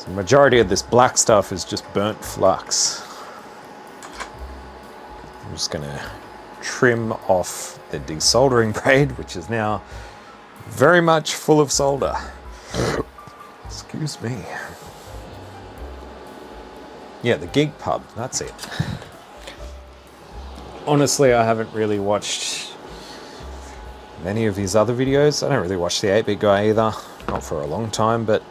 The majority of this black stuff is just burnt flux. just going to trim off the desoldering braid, which is now very much full of solder. Excuse me. Yeah, the Geek Pub, that's it. Honestly, I haven't really watched many of his other videos. I don't really watch the 8-Bit Guy either, not for a long time, but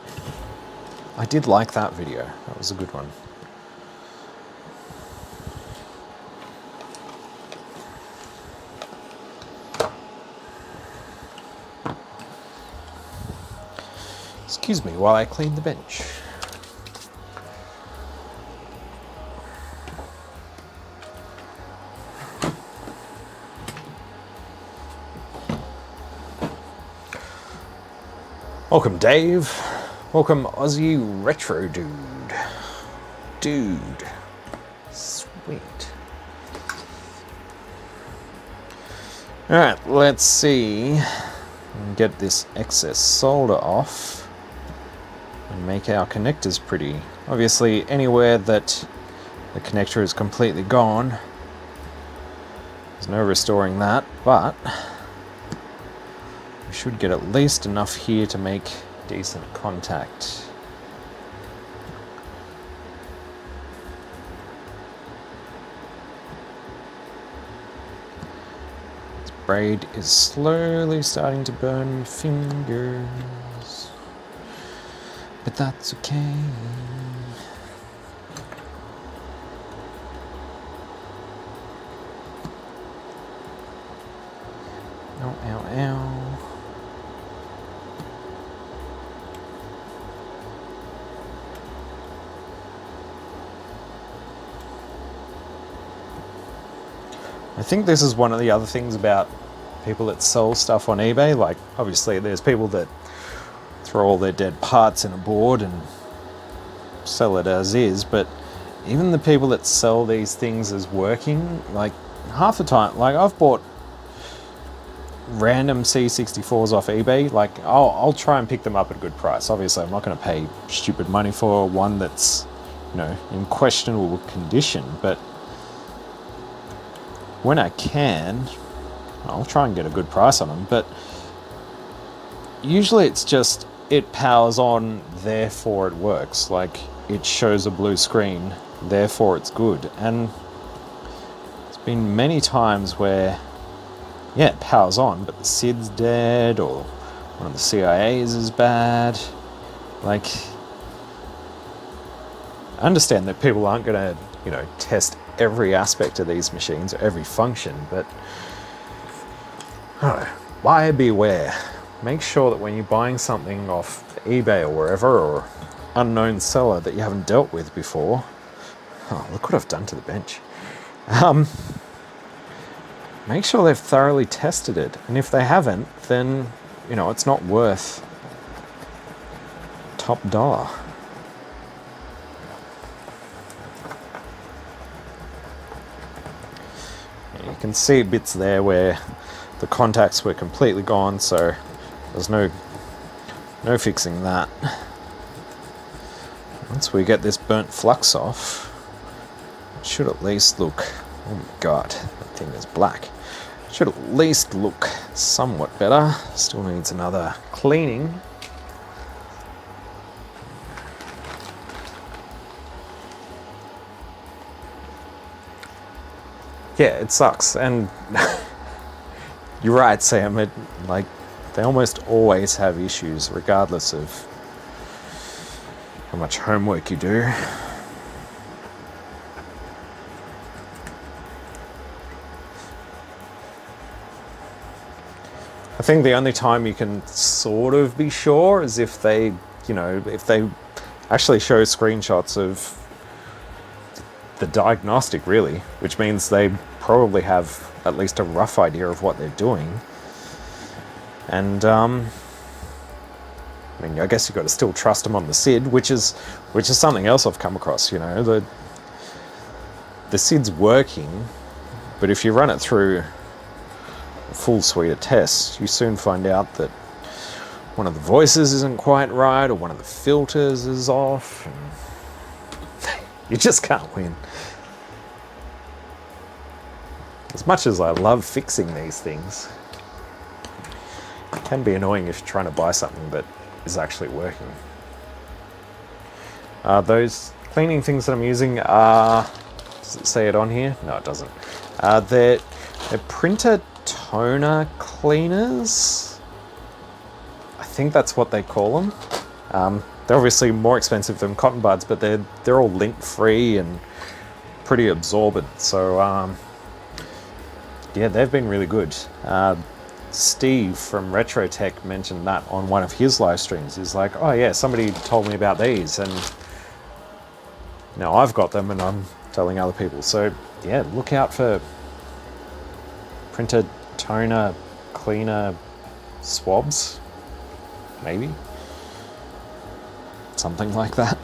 I did like that video. That was a good one. Excuse me while I clean the bench. Welcome, Dave. Welcome, Aussie Retro Dude. Dude. Sweet. Alright, let's see. Get this excess solder off and make our connectors pretty. Obviously, anywhere that the connector is completely gone, there's no restoring that, but we should get at least enough here to make decent contact. This braid is slowly starting to burn fingers, but that's okay. Ow, ow, ow. I think this is one of the other things about people that sell stuff on eBay. Like, obviously, there's people that throw all their dead parts in a board and sell it as is, but even the people that sell these things as working, like, half the time, like, I've bought random C64s off eBay. Like, I'll try and pick them up at a good price. Obviously, I'm not going to pay stupid money for one that's, you know, in questionable condition, but when I can, I'll try and get a good price on them, but usually it's just, it powers on, therefore it works. Like, it shows a blue screen, therefore it's good. And there's been many times where, yeah, it powers on, but the SID's dead, or one of the CIAs is bad. Like, I understand that people aren't going to, you know, test every aspect of these machines, every function, but buyer beware. Make sure that when you're buying something off eBay or wherever, or unknown seller that you haven't dealt with before. Oh, look what I've done to the bench. Make sure they've thoroughly tested it, and if they haven't, then, you know, it's not worth top dollar. You can see bits there where the contacts were completely gone, so there's no fixing that. Once we get this burnt flux off, it should at least look, oh my god, that thing is black. It should at least look somewhat better. Still needs another cleaning. Yeah, it sucks, and you're right, Sam. They almost always have issues, regardless of how much homework you do. I think the only time you can sort of be sure is if they, you know, if they actually show screenshots of the diagnostic, really, which means they probably have at least a rough idea of what they're doing. And I mean, I guess you've got to still trust them on the SID, which is something else I've come across. You know, the SID's working, but if you run it through a full suite of tests, you soon find out that one of the voices isn't quite right, or one of the filters is off. And you just can't win. As much as I love fixing these things, it can be annoying if you're trying to buy something that is actually working. Those cleaning things that I'm using are, does it say it on here? No, it doesn't. They're printer toner cleaners. I think that's what they call them. They're obviously more expensive than cotton buds, but they're all lint-free and pretty absorbent. So yeah, they've been really good. Steve from Retrotech mentioned that on one of his live streams. He's like, oh yeah, somebody told me about these, and now I've got them and I'm telling other people. So yeah, look out for printer toner cleaner swabs, maybe something like that.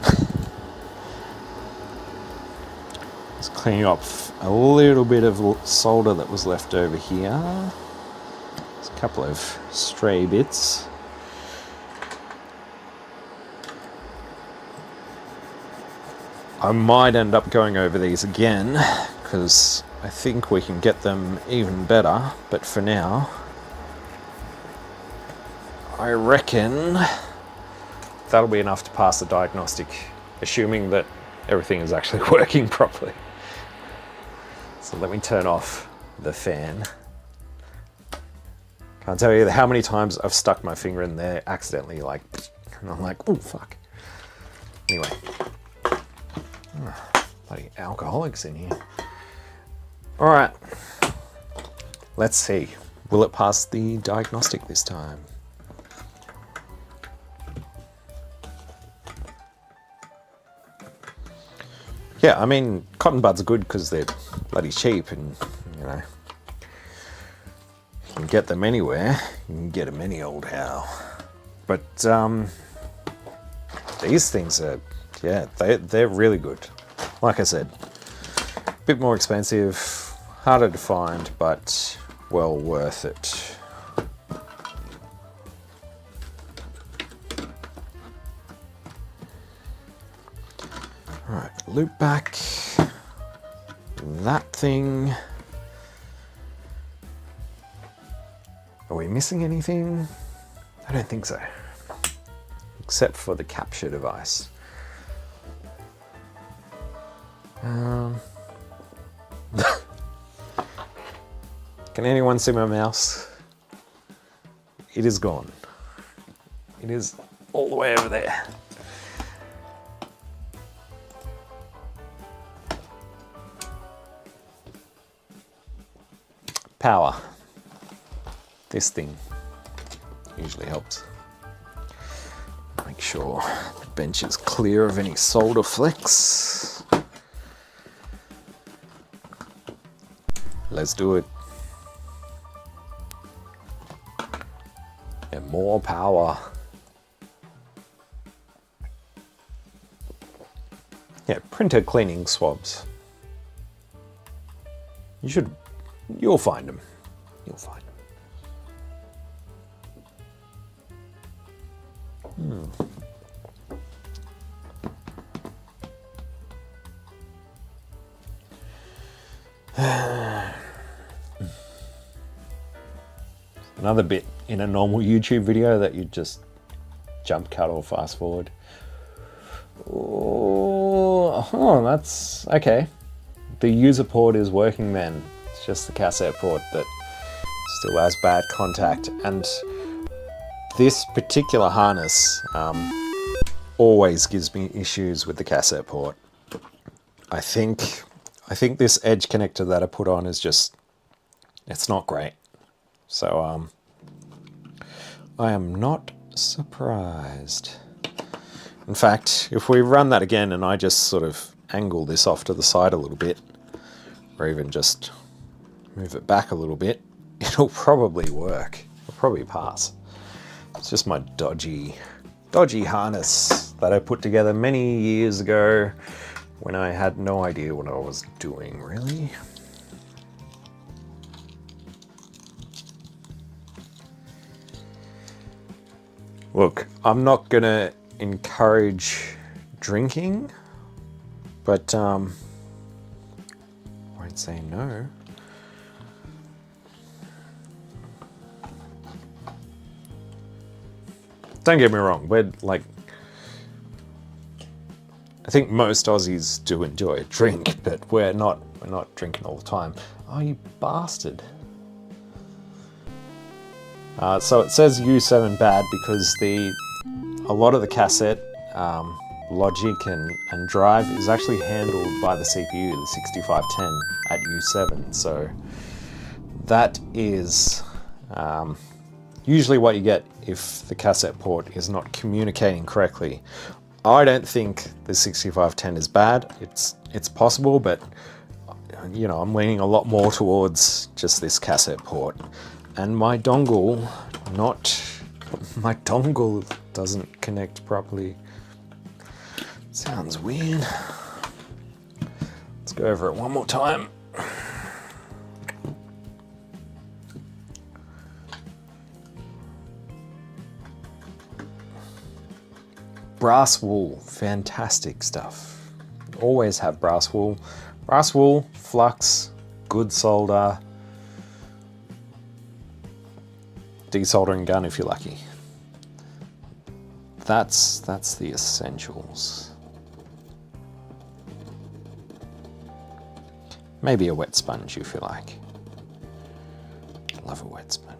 Just cleaning up a little bit of solder that was left over here. There's a couple of stray bits. I might end up going over these again because I think we can get them even better, but for now I reckon that'll be enough to pass the diagnostic, assuming that everything is actually working properly. So let me turn off the fan. Can't tell you how many times I've stuck my finger in there accidentally, like, and I'm like, oh fuck. Anyway. Bloody alcoholics in here. Alright. Let's see. Will it pass the diagnostic this time? Yeah, I mean, cotton buds are good because they're bloody cheap and, you know, you can get them anywhere. You can get them any old how. But these things are, yeah, they're really good. Like I said, a bit more expensive, harder to find, but well worth it. Alright, loop back. That thing. Are we missing anything? I don't think so. Except for the capture device. Can anyone see my mouse? It is gone. It is all the way over there. Power. This thing usually helps. Make sure the bench is clear of any solder flecks. Let's do it. And more power. Yeah, printer cleaning swabs. You'll find them. You'll find them. Another bit in a normal YouTube video that you just jump cut or fast forward. Oh, that's okay. The user port is working then. It's just the cassette port that still has bad contact. And this particular harness always gives me issues with the cassette port. I think this edge connector that I put on is just, it's not great. So I am not surprised. In fact, if we run that again and I just sort of angle this off to the side a little bit, or even just move it back a little bit, it'll probably work. It'll probably pass. It's just my dodgy harness that I put together many years ago when I had no idea what I was doing, really. Look, I'm not gonna encourage drinking, but won't say no. don't get me wrong, we're like, I think most Aussies do enjoy a drink, but we're not drinking all the time. Oh, you bastard. So it says U7 bad because a lot of the cassette logic and drive is actually handled by the CPU, the 6510 at U7. So that is usually what you get if the cassette port is not communicating correctly. I don't think the 6510 is bad. It's possible, but you know, I'm leaning a lot more towards just this cassette port. And my dongle doesn't connect properly. Sounds weird. Let's go over it one more time. Brass wool, fantastic stuff. Always have brass wool. Brass wool, flux, good solder, desoldering gun if you're lucky. That's the essentials. Maybe a wet sponge if you like. Love a wet sponge.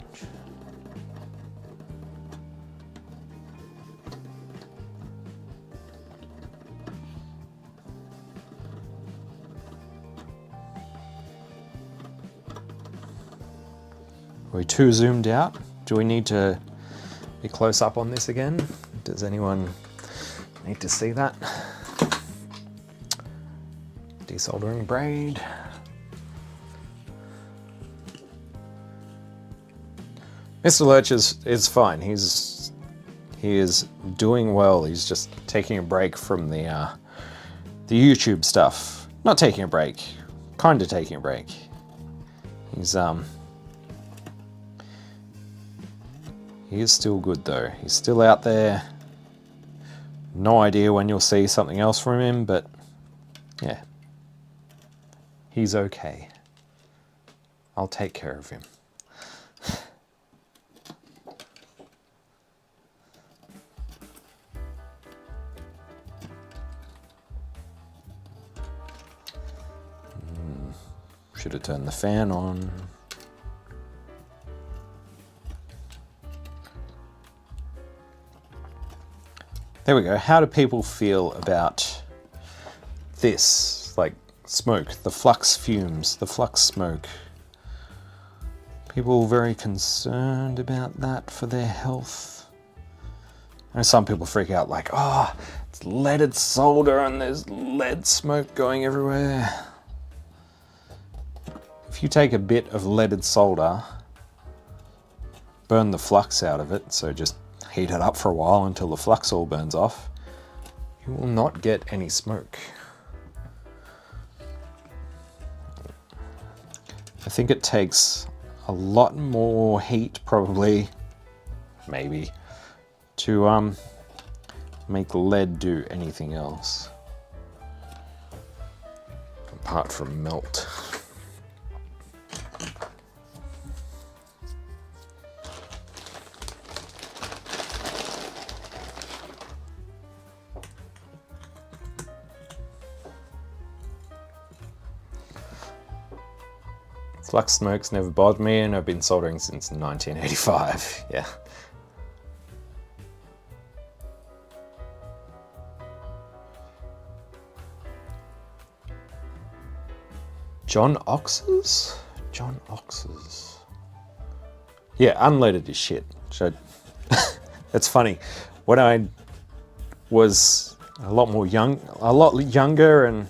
Are we too zoomed out? Do we need to be close up on this again? Does anyone need to see that? Desoldering braid. Mr. Lurch is fine. He is doing well. He's just taking a break from the YouTube stuff. Not taking a break. Kind of taking a break. He is still good though. He's still out there. No idea when you'll see something else from him, but yeah. He's okay. I'll take care of him. Should have turned the fan on. There we go. How do people feel about this? Like smoke, the flux fumes, the flux smoke. People very concerned about that for their health. I know some people freak out like, oh, it's leaded solder and there's lead smoke going everywhere. If you take a bit of leaded solder, burn the flux out of it, so just heat it up for a while until the flux all burns off, you will not get any smoke. I think it takes a lot more heat, probably, maybe, to make lead do anything else apart from melt. Flux smoke's never bothered me, and I've been soldering since 1985. Yeah. John Ox's? John Ox's. Yeah, unleaded is shit. It's funny. When I was a lot younger and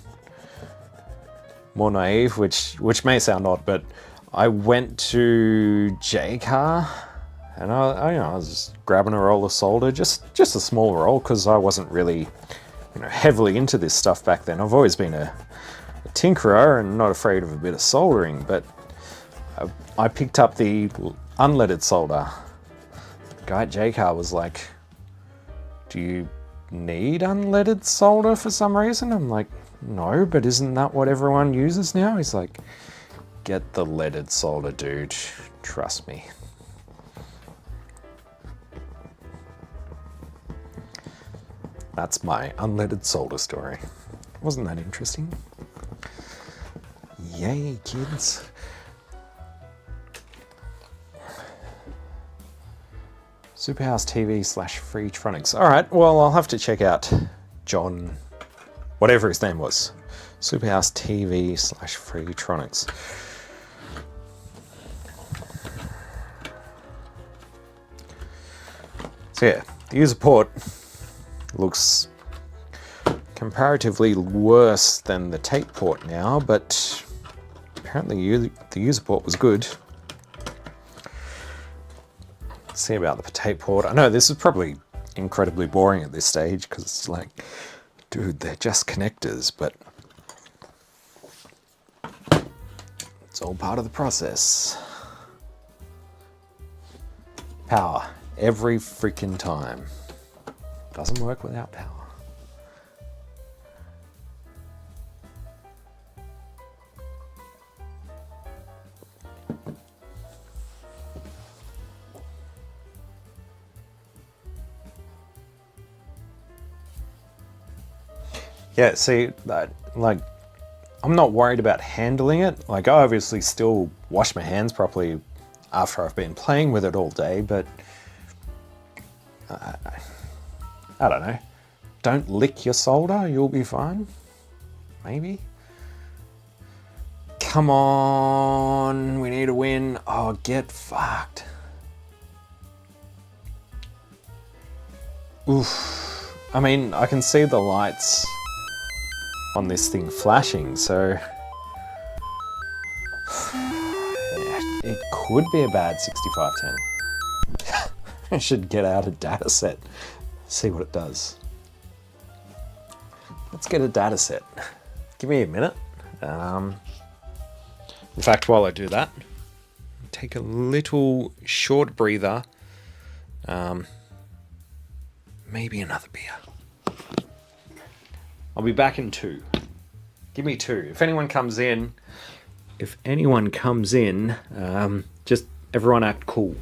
more naive, which may sound odd, but I went to J-Car and I was just grabbing a roll of solder, just a small roll, because I wasn't really heavily into this stuff back then. I've always been a tinkerer and not afraid of a bit of soldering, but I picked up the unleaded solder. The guy at J-Car was like, do you need unleaded solder for some reason? I'm like, no, but isn't that what everyone uses now? He's like, get the leaded solder, dude. Trust me. That's my unleaded solder story. Wasn't that interesting? Yay, kids. Superhouse TV / Freetronics. All right, well, I'll have to check out John, whatever his name was. Superhouse TV / Freetronics. So yeah, the user port looks comparatively worse than the tape port now, but apparently the user port was good. Let's see about the tape port. I know this is probably incredibly boring at this stage because it's like, dude, they're just connectors, but it's all part of the process. Power. Every freaking time. Doesn't work without power. Yeah, see, like, I'm not worried about handling it. Like, I obviously still wash my hands properly after I've been playing with it all day, but I don't know. Don't lick your solder, you'll be fine. Maybe. Come on, we need a win. Oh, get fucked. Oof. I mean, I can see the lights on this thing flashing, so yeah, it could be a bad 6510. I should get out a data set, see what it does. Let's get a data set. Give me a minute. In fact, while I do that, take a little short breather. Maybe another beer. I'll be back in 2. Give me 2. If anyone comes in, just everyone act cool.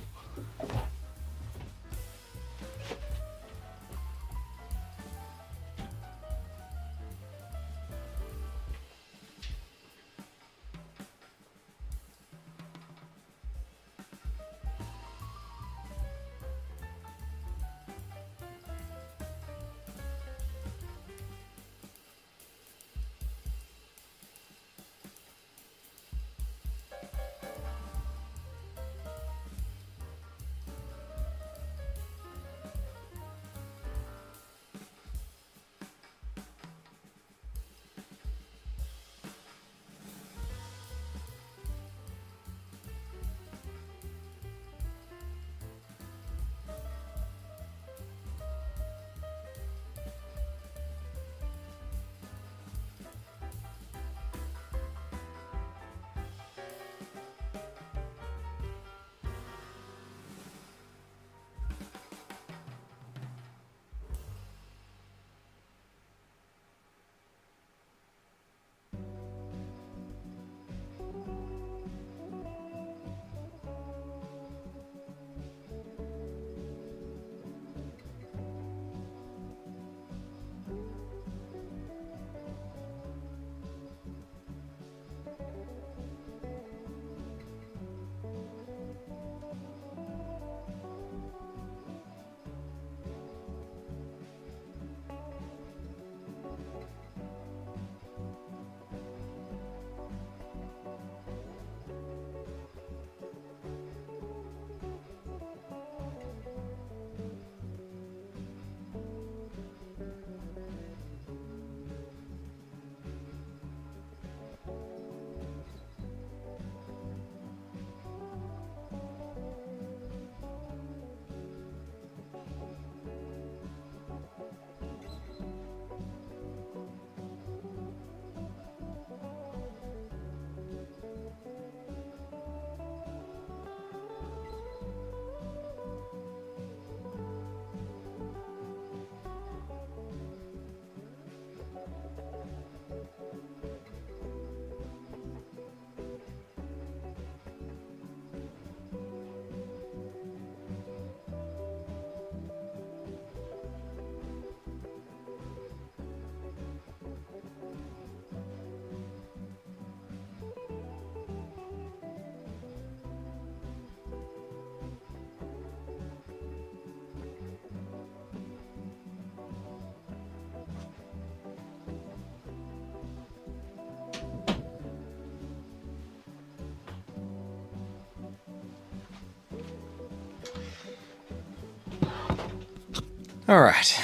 Alright,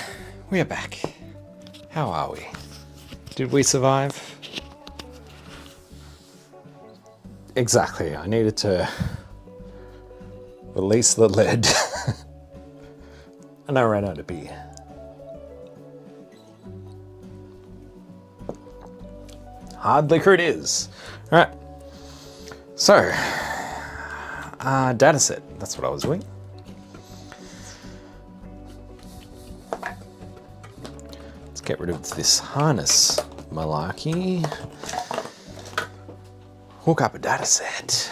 we are back. How are we? Did we survive? Exactly, I needed to release the lead. And I ran out of beer. Hard liquor it is. Alright, so, data set, that's what I was doing. Let's get rid of this harness malarkey. Hook up a data set.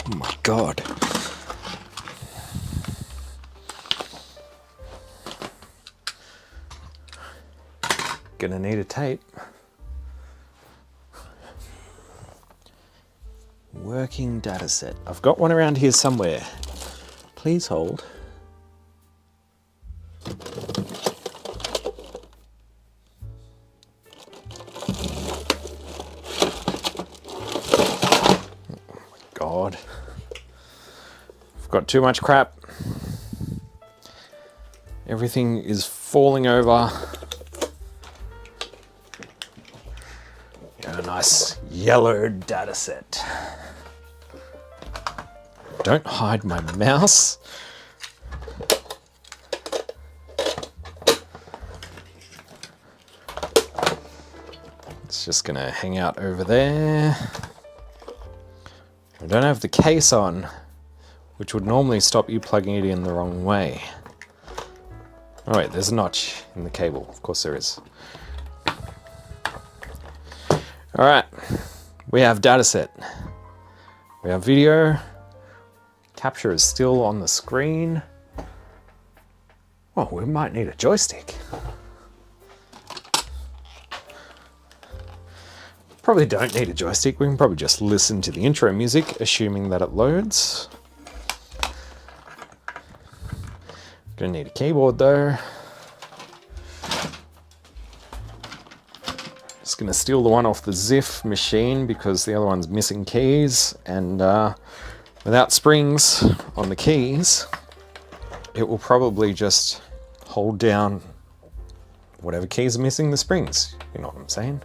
Oh my God. Gonna need a tape. Working data set. I've got one around here somewhere. Please hold. God. I've got too much crap. Everything is falling over. A nice yellow data set. Don't hide my mouse. It's just gonna hang out over there. I don't have the case on, which would normally stop you plugging it in the wrong way. Oh wait, there's a notch in the cable. Of course there is. Alright, we have dataset. We have video. Capture is still on the screen. Well, we might need a joystick. Probably don't need a joystick. We can probably just listen to the intro music, assuming that it loads. Gonna need a keyboard though. Just gonna steal the one off the Ziff machine because the other one's missing keys, and without springs on the keys, it will probably just hold down whatever keys are missing the springs. You know what I'm saying?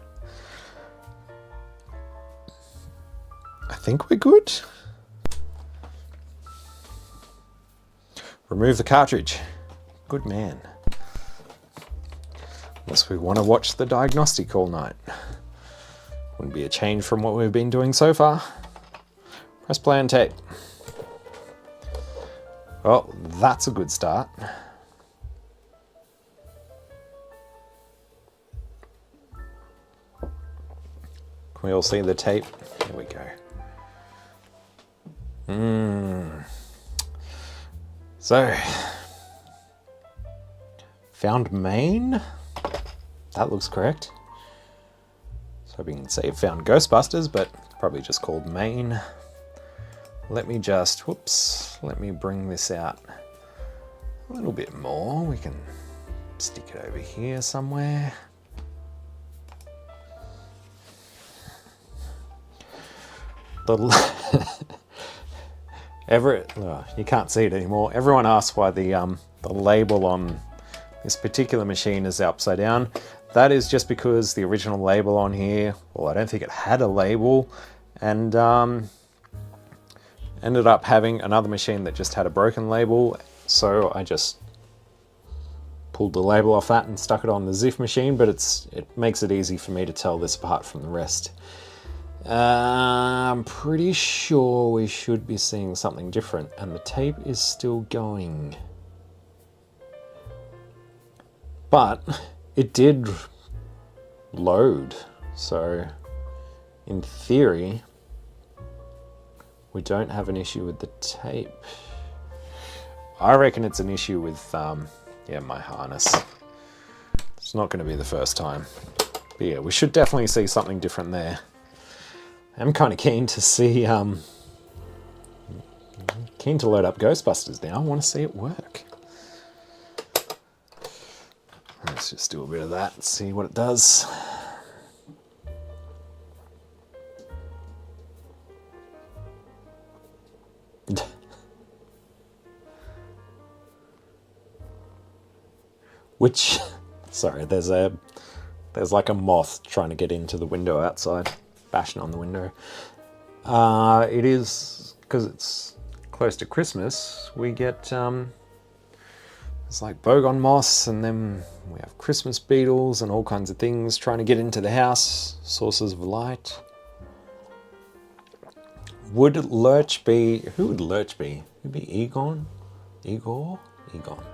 I think we're good. Remove the cartridge. Good man. Unless we want to watch the Diagnostic all night. Wouldn't be a change from what we've been doing so far. Press play and tape. Well, that's a good start. Can we all see the tape? Here we go. So, found main. That looks correct. So we can say found Ghostbusters, but probably just called main. Let me just, whoops, let me bring this out a little bit more. We can stick it over here somewhere. You can't see it anymore. Everyone asks why the label on this particular machine is upside down. That is just because the original label on here, well, I don't think it had a label, and ended up having another machine that just had a broken label, so I just pulled the label off that and stuck it on the Ziff machine, but it makes it easy for me to tell this apart from the rest. I'm pretty sure we should be seeing something different, and the tape is still going. But it did load, so in theory, we don't have an issue with the tape. I reckon it's an issue with, yeah, my harness. It's not going to be the first time. But yeah, we should definitely see something different there. I'm kind of keen to see, keen to load up Ghostbusters now. I want to see it work. Let's just do a bit of that and see what it does. Which, sorry, there's like a moth trying to get into the window outside, bashing on the window. It is, because it's close to Christmas, we get, it's like bogon moths, and then we have Christmas beetles and all kinds of things trying to get into the house, sources of light. Would Lurch be, who would Lurch be? Would it be Egon? Igor? Egon.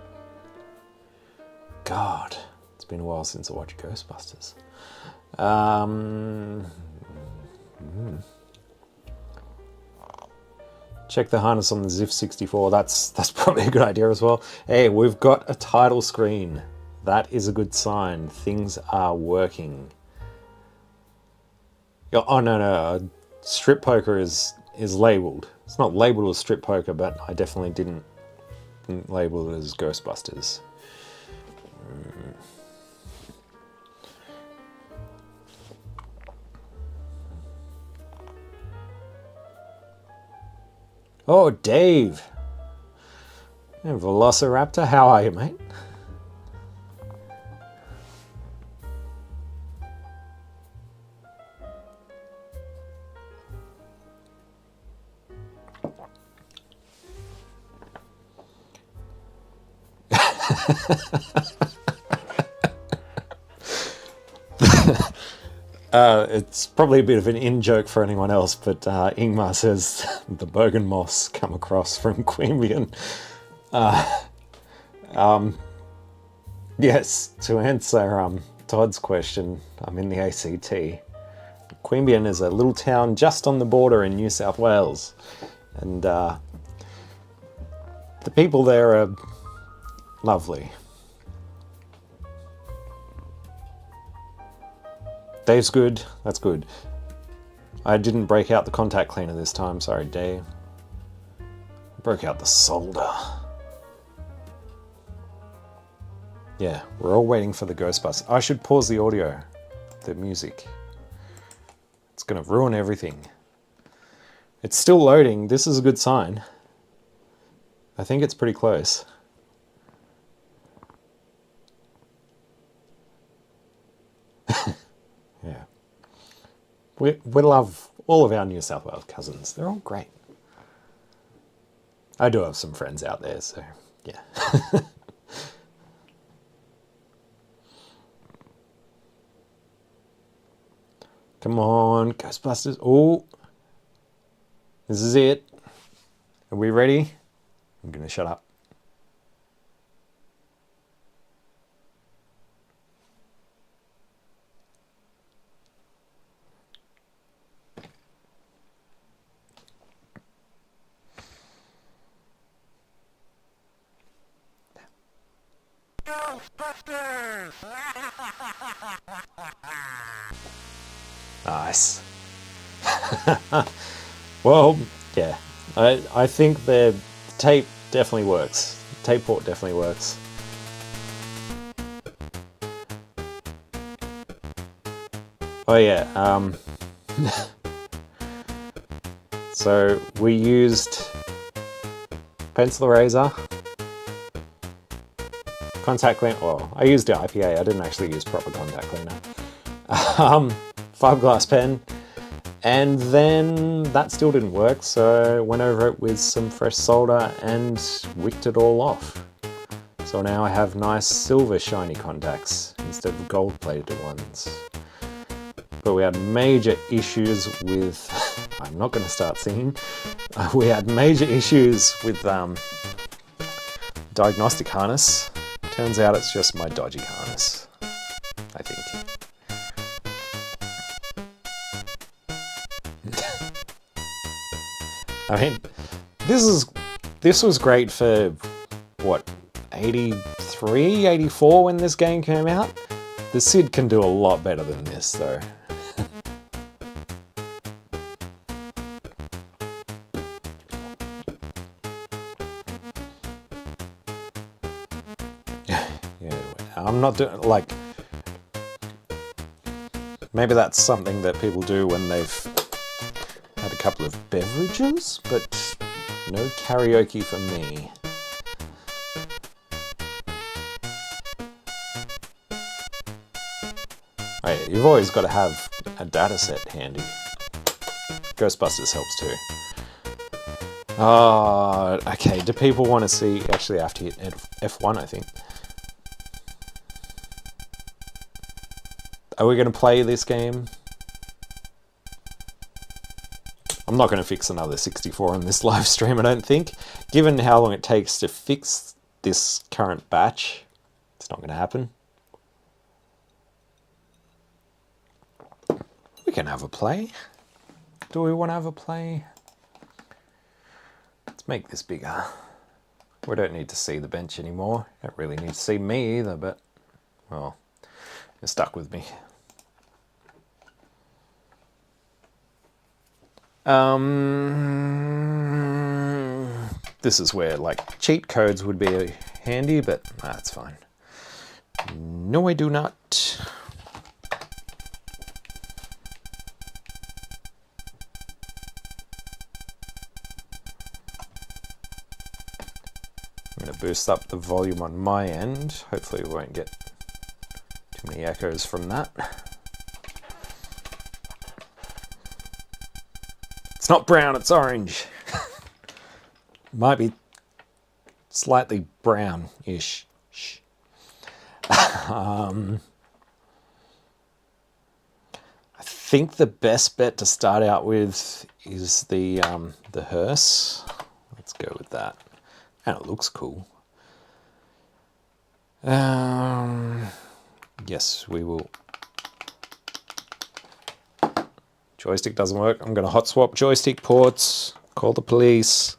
God, it's been a while since I watched Ghostbusters. Check the harness on the C64. That's probably a good idea as well. Hey, we've got a title screen. That is a good sign. Things are working. Oh no. Strip poker is labeled. It's not labeled as strip poker, but I definitely didn't label it as Ghostbusters. Oh, Dave. Hey, Velociraptor, how are you, mate? It's probably a bit of an in-joke for anyone else, but Ingmar says the bogan moss come across from Queanbeyan. Yes, to answer Todd's question, I'm in the ACT. Queanbeyan is a little town just on the border in New South Wales, and the people there are lovely. Dave's good. That's good. I didn't break out the contact cleaner this time. Sorry, Dave. Broke out the solder. Yeah, we're all waiting for the Ghostbusters. I should pause the audio, the music. It's going to ruin everything. It's still loading. This is a good sign. I think it's pretty close. Yeah. We love all of our New South Wales cousins. They're all great. I do have some friends out there, so yeah. Come on, Ghostbusters. Oh, this is it. Are we ready? I'm going to shut up. Ghostbusters! Nice. Well, yeah. I think the tape definitely works. Tape port definitely works. Oh yeah. So we used pencil eraser, contact cleaner. Well, I used the IPA. I didn't actually use proper contact cleaner. Fiberglass pen, and then that still didn't work, so I went over it with some fresh solder and wicked it all off. So now I have nice silver shiny contacts instead of gold plated ones. But we had major issues with, I'm not going to start singing, we had major issues with Diagnostic harness. Turns out it's just my dodgy harness, I think. I mean, this was great for, what, 83, 84 when this game came out? The SID can do a lot better than this, though. Yeah, I'm not doing, like, maybe that's something that people do when they've had a couple of beverages, but no karaoke for me. Right, you've always got to have a data set handy. Ghostbusters helps too. Oh, okay. Do people want to see... Actually, I have to hit F1, I think. Are we going to play this game? I'm not going to fix another 64 in this live stream, I don't think. Given how long it takes to fix this current batch, it's not going to happen. We can have a play. Do we want to have a play? Let's make this bigger. We don't need to see the bench anymore. Don't really need to see me either, but, well, you're stuck with me. This is where, like, cheat codes would be handy, but that's fine. No, I do not. I'm going to boost up the volume on my end. Hopefully we won't get too many echoes from that. It's not brown, it's orange. Might be slightly brown-ish. I think the best bet to start out with is the hearse. Let's go with that. And it looks cool. Yes, we will. Joystick doesn't work. I'm going to hot swap joystick ports. Call the police.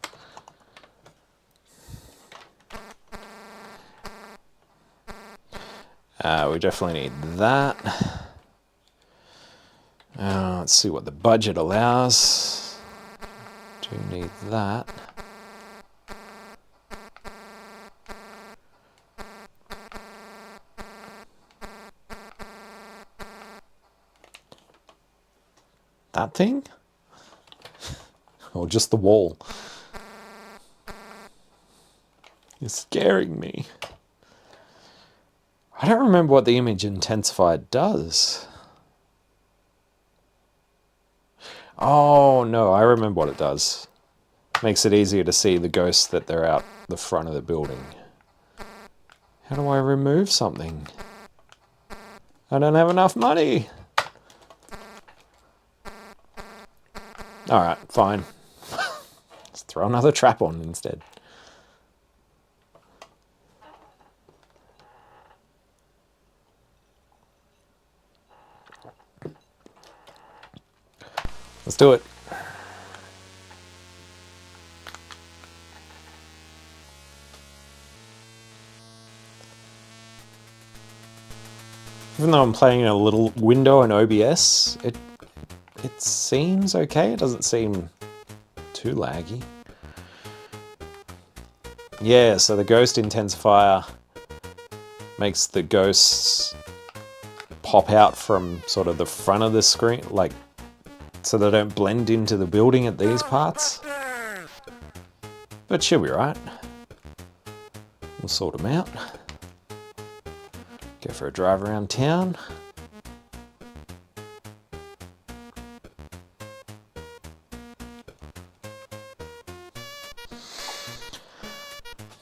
We definitely need that. Let's see what the budget allows. Do need that. That thing? Or just the wall? You're scaring me. I don't remember what the image intensifier does. Oh, no, I remember what it does. Makes it easier to see the ghosts that they're out the front of the building. How do I remove something? I don't have enough money. Alright, fine. Let's throw another trap on instead. Let's do it. Even though I'm playing in a little window in OBS, it seems okay. It doesn't seem too laggy. Yeah, so the ghost intensifier makes the ghosts pop out from sort of the front of the screen, like, so they don't blend into the building at these parts. But she'll be right. We'll sort them out. Go for a drive around town.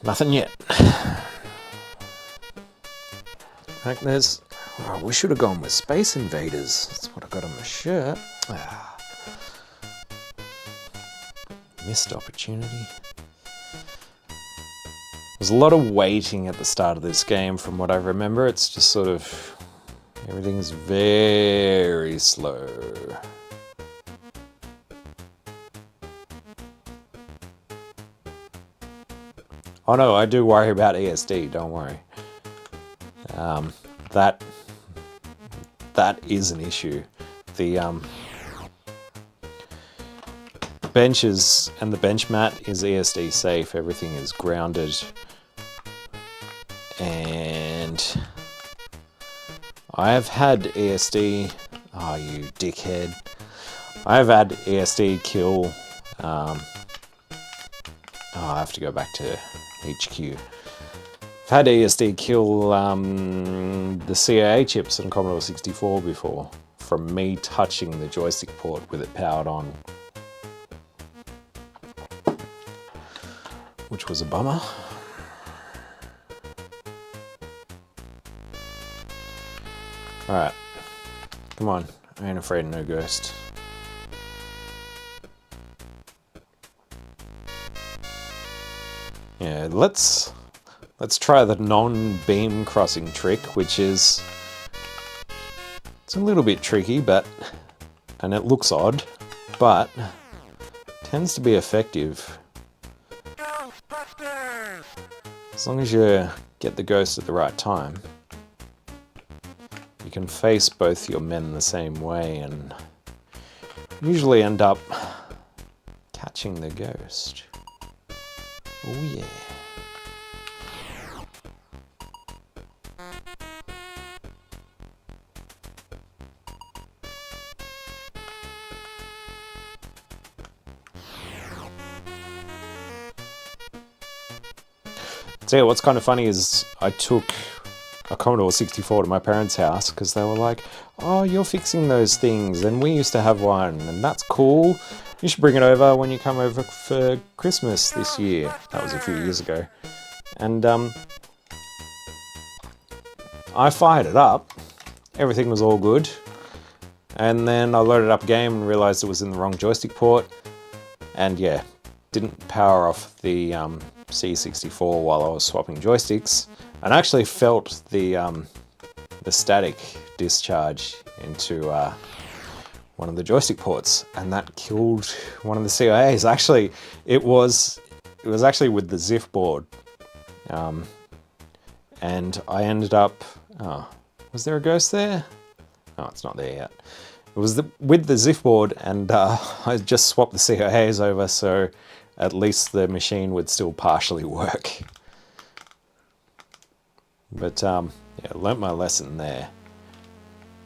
Nothing yet. Like there's... Oh, we should have gone with Space Invaders. That's what I got on my shirt. Ah. Missed opportunity. There's a lot of waiting at the start of this game from what I remember. It's just sort of... Everything's very slow. Oh no, I do worry about ESD, don't worry. That is an issue. The benches and the bench mat is ESD safe, everything is grounded. And I have had ESD, oh you dickhead. I have had ESD kill, oh I have to go back to HQ. I've had ESD kill the CIA chips on Commodore 64 before, from me touching the joystick port with it powered on, which was a bummer. Alright, come on, I ain't afraid of no ghost. Yeah, let's try the non-beam crossing trick, which is, it's a little bit tricky, and it looks odd, but tends to be effective. Ghostbusters! As long as you get the ghost at the right time, you can face both your men the same way and usually end up catching the ghost. Oh yeah. So yeah, what's kind of funny is I took a Commodore 64 to my parents' house because they were like, oh, you're fixing those things and we used to have one and that's cool. You should bring it over when you come over for Christmas this year. That was a few years ago. And I fired it up. Everything was all good. And then I loaded up a game and realized it was in the wrong joystick port. And yeah, didn't power off the C64 while I was swapping joysticks, and actually felt the static discharge into one of the joystick ports, and that killed one of the CIAs. Actually, it was actually with the ZIF board, and I ended up. Oh, was there a ghost there? No, it's not there yet. It was with the ZIF board, and I just swapped the CIAs over, so at least the machine would still partially work. But yeah, learnt my lesson there.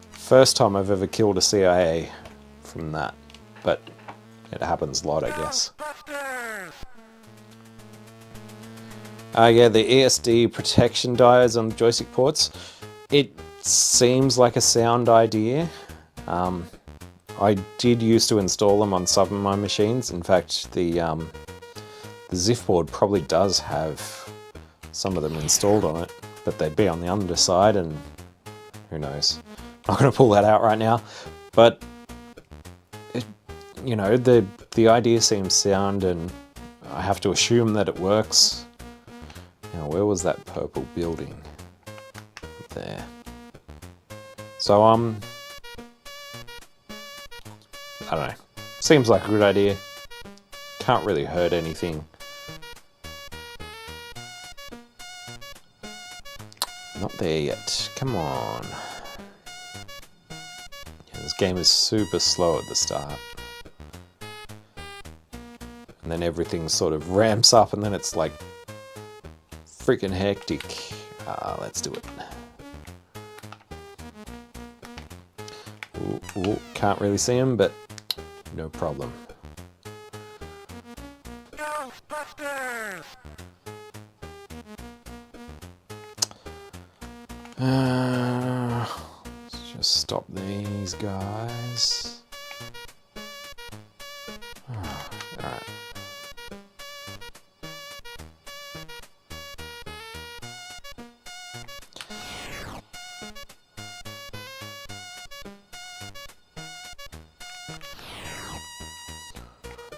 First time I've ever killed a CIA from that, but it happens a lot, I guess. Yeah, the ESD protection diodes on joystick ports. It seems like a sound idea. I did used to install them on some of my machines. In fact, the ZIF board probably does have some of them installed on it, but they'd be on the underside and who knows. Not going to pull that out right now, but you know, the idea seems sound and I have to assume that it works. Now, where was that purple building? There. So, I don't know. Seems like a good idea. Can't really hurt anything. Not there yet. Come on. Yeah, this game is super slow at the start. And then everything sort of ramps up and then it's like freaking hectic. Let's do it. Ooh, can't really see him, but no problem. Ghostbusters! Let's just stop these guys. Alright.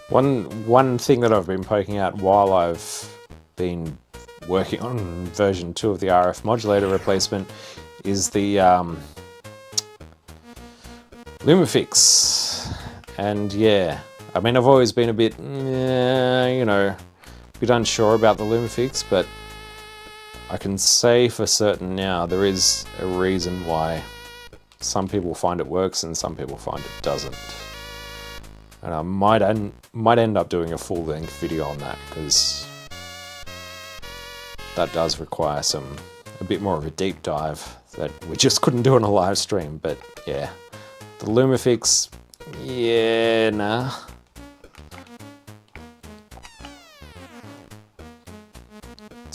One thing that I've been poking out while I've been working on version 2 of the RF modulator replacement is the Lumifix. And yeah, I mean, I've always been a bit, you know, a bit unsure about the Lumifix, but I can say for certain now there is a reason why some people find it works and some people find it doesn't. And I might end up doing a full-length video on that, because that does require a bit more of a deep dive that we just couldn't do on a live stream. But yeah, the Lumifix, yeah, nah.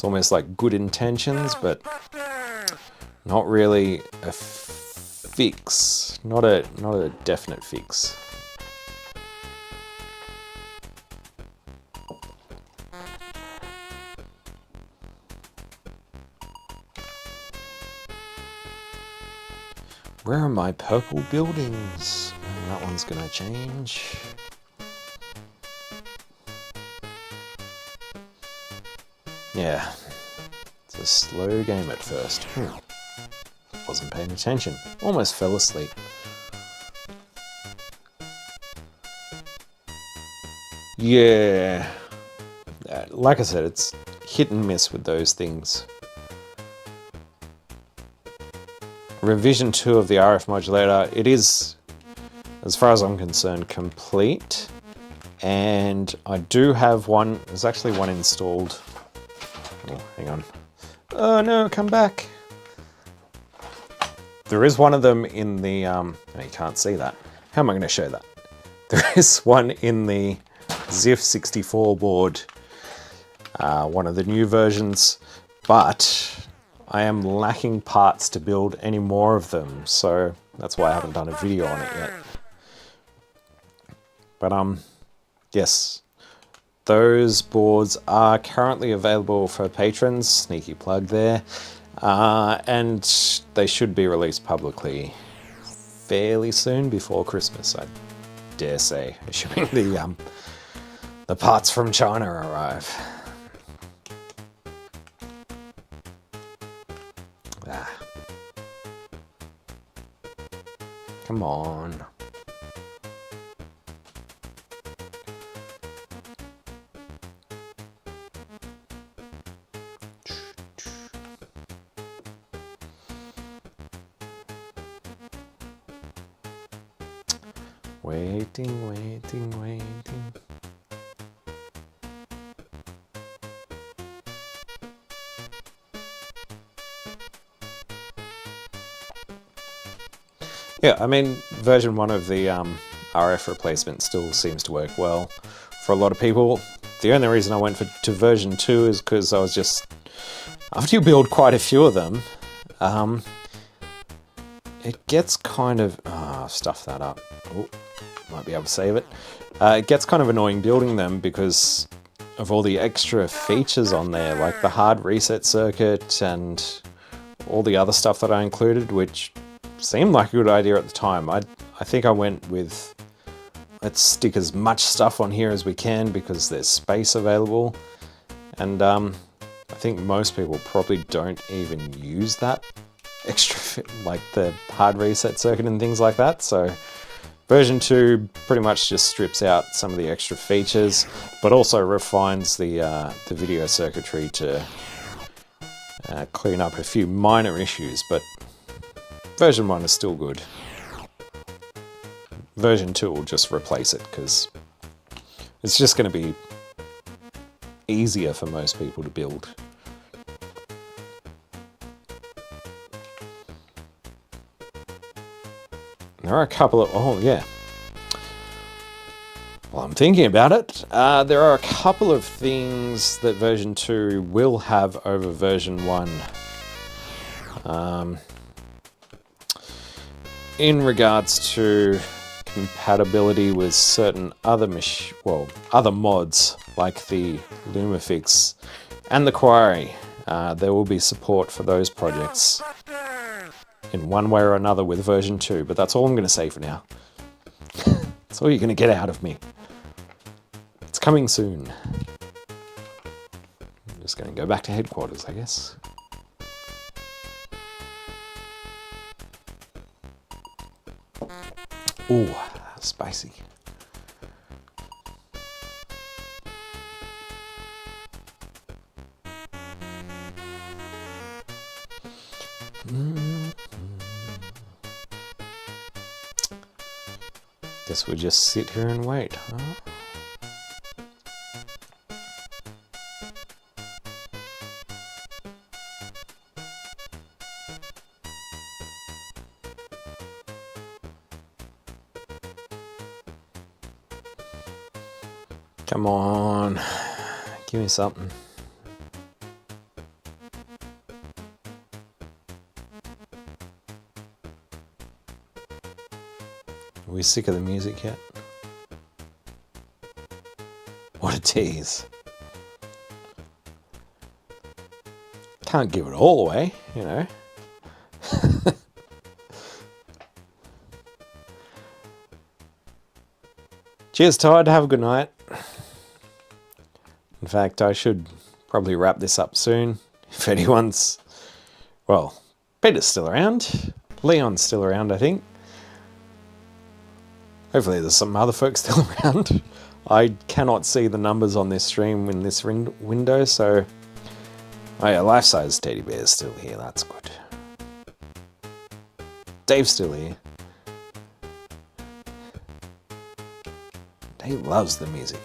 It's almost like good intentions, but not really a fix. Not a definite fix. Where are my purple buildings? That one's gonna change. Yeah, it's a slow game at first. Wasn't paying attention. Almost fell asleep. Yeah, like I said, it's hit and miss with those things. Revision 2 of the RF modulator, it is, as far as I'm concerned, complete. And I do have one, there's actually one installed. Oh, hang on. Oh no, come back. There is one of them in the, oh, you can't see that. How am I going to show that? There is one in the ZIF64 board, one of the new versions, but I am lacking parts to build any more of them, so that's why I haven't done a video on it yet. But yes, those boards are currently available for patrons, sneaky plug there, and they should be released publicly fairly soon before Christmas, I dare say, assuming the parts from China arrive. Come on. Waiting, waiting, waiting. Yeah, I mean, version 1 of the RF replacement still seems to work well for a lot of people. The only reason I went to version 2 is because I was just, after you build quite a few of them, it gets kind of, stuff that up. Oh, might be able to save it. It gets kind of annoying building them because of all the extra features on there, like the hard reset circuit and all the other stuff that I included, which seemed like a good idea at the time. I think I went with, let's stick as much stuff on here as we can because there's space available. And I think most people probably don't even use that extra, like the hard reset circuit and things like that. So version 2 pretty much just strips out some of the extra features, but also refines the video circuitry to clean up a few minor issues, but version 1 is still good. Version 2 will just replace it because it's just going to be easier for most people to build. There are a couple of, oh yeah. Well, I'm thinking about it. There are a couple of things that version 2 will have over version 1. In regards to compatibility with certain other other mods like the Lumafix and the Quarry, there will be support for those projects in one way or another with version 2, but that's all I'm going to say for now. That's all you're going to get out of me. It's coming soon. I'm just going to go back to headquarters, I guess. Ooh, spicy. Guess we'll just sit here and wait, huh? Come on, give me something. we sick of the music yet? What a tease. Can't give it all away, you know. Cheers, Todd. Have a good night. In fact, I should probably wrap this up soon. If anyone's... Well, Peter's still around. Leon's still around, I think. Hopefully there's some other folks still around. I cannot see the numbers on this stream in this window, so... Oh yeah, life-size teddy bear's still here. That's good. Dave's still here. Dave loves the music.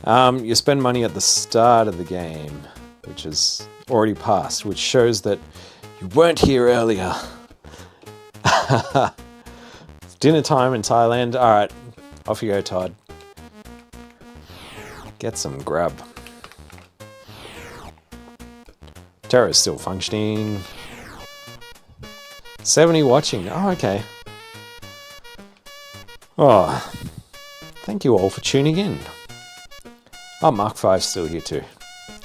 You spend money at the start of the game, which is already passed, which shows that you weren't here earlier. It's dinner time in Thailand. Alright, off you go, Todd. Get some grub. Terra's still functioning. 70 watching. Oh, okay. Oh, thank you all for tuning in. Oh, Mark 5's still here too.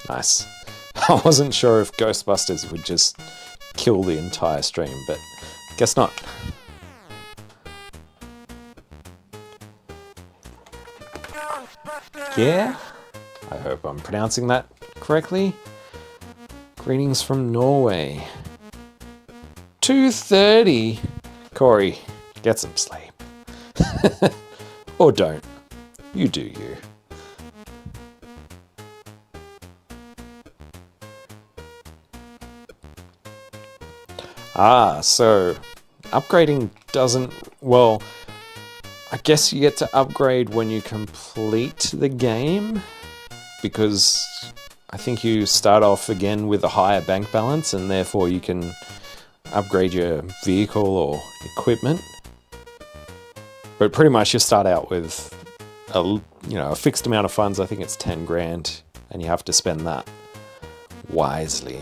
Nice. I wasn't sure if Ghostbusters would just kill the entire stream, but guess not. Yeah? I hope I'm pronouncing that correctly. Greetings from Norway. 2:30. Corey, get some sleep. Or don't. You do you. So upgrading doesn't... Well, I guess you get to upgrade when you complete the game, because I think you start off again with a higher bank balance, and therefore you can upgrade your vehicle or equipment. But pretty much you start out with a fixed amount of funds. I think it's 10 grand, and you have to spend that wisely.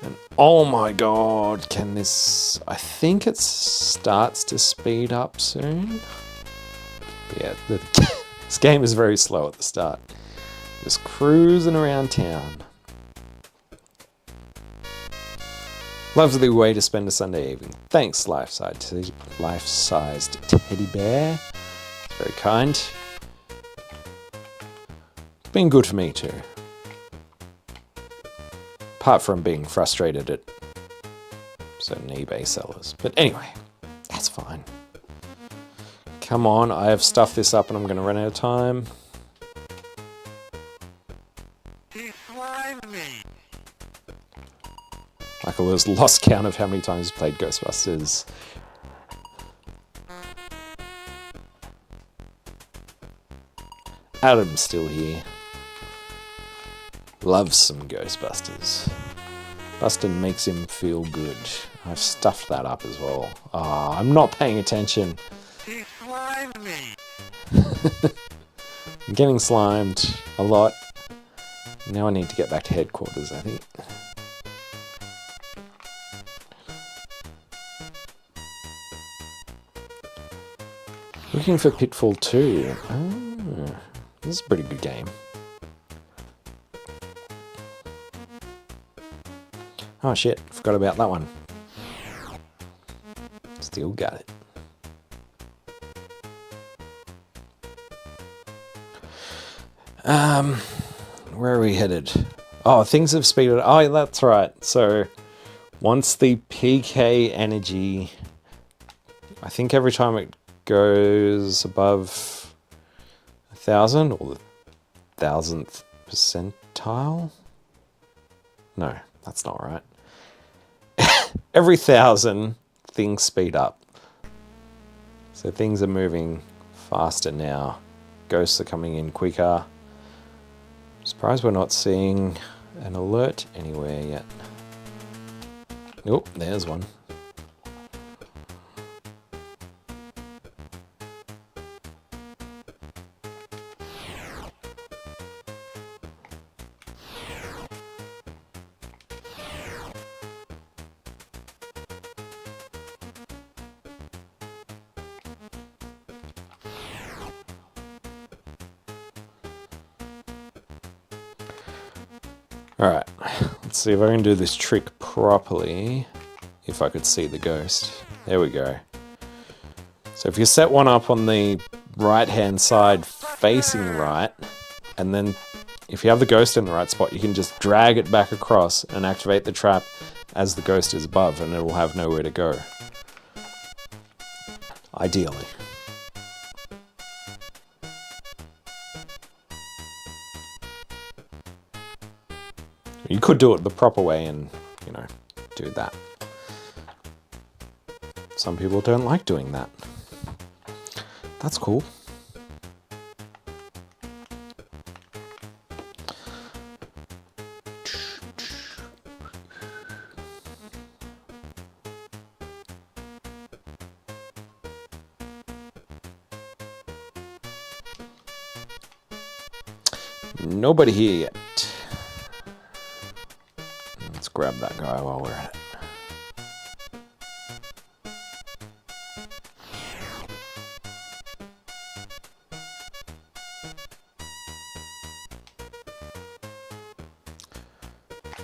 And oh my god, can this... I think it starts to speed up soon. But yeah, this game is very slow at the start. Just cruising around town. Lovely way to spend a Sunday evening. Thanks, life-sized teddy bear. It's very kind. It's been good for me too. Apart from being frustrated at certain eBay sellers. But anyway, that's fine. Come on, I have stuffed this up and I'm going to run out of time. He slimed me. Michael has lost count of how many times he's played Ghostbusters. Adam's still here. Loves some Ghostbusters. Bustin' makes him feel good. I've stuffed that up as well. Ah, I'm not paying attention. He slimed me. I'm getting slimed a lot. Now I need to get back to headquarters, I think. Looking for Pitfall 2. Oh, this is a pretty good game. Oh shit, forgot about that one. Still got it. Where are we headed? Oh, things have speeded up. Oh, that's right. So, once the PK energy... I think every time it goes above 1,000, or the 1,000th percentile? No, that's not right. Every 1,000, things speed up. So things are moving faster now. Ghosts are coming in quicker. Surprised we're not seeing an alert anywhere yet. Oh, there's one. Alright, let's see if I can do this trick properly. If I could see the ghost. There we go. So if you set one up on the right-hand side facing right, and then if you have the ghost in the right spot, you can just drag it back across and activate the trap as the ghost is above, and it will have nowhere to go. Ideally. You could do it the proper way and, you know, do that. Some people don't like doing that. That's cool. Nobody here yet. Let's grab that guy while we're at it.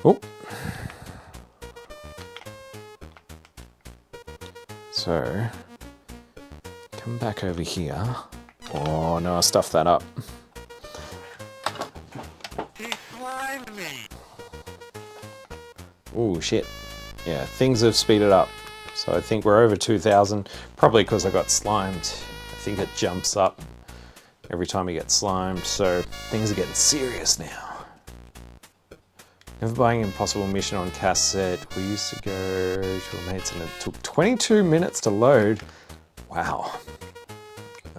Oh. So, come back over here. Oh no, I stuffed that up. He slimed me. Oh shit. Yeah, things have speeded up. So I think we're over 2,000. Probably because I got slimed. I think it jumps up every time you get slimed. So things are getting serious now. Never buying Impossible Mission on cassette. We used to go to a mate's and it took 22 minutes to load. Wow.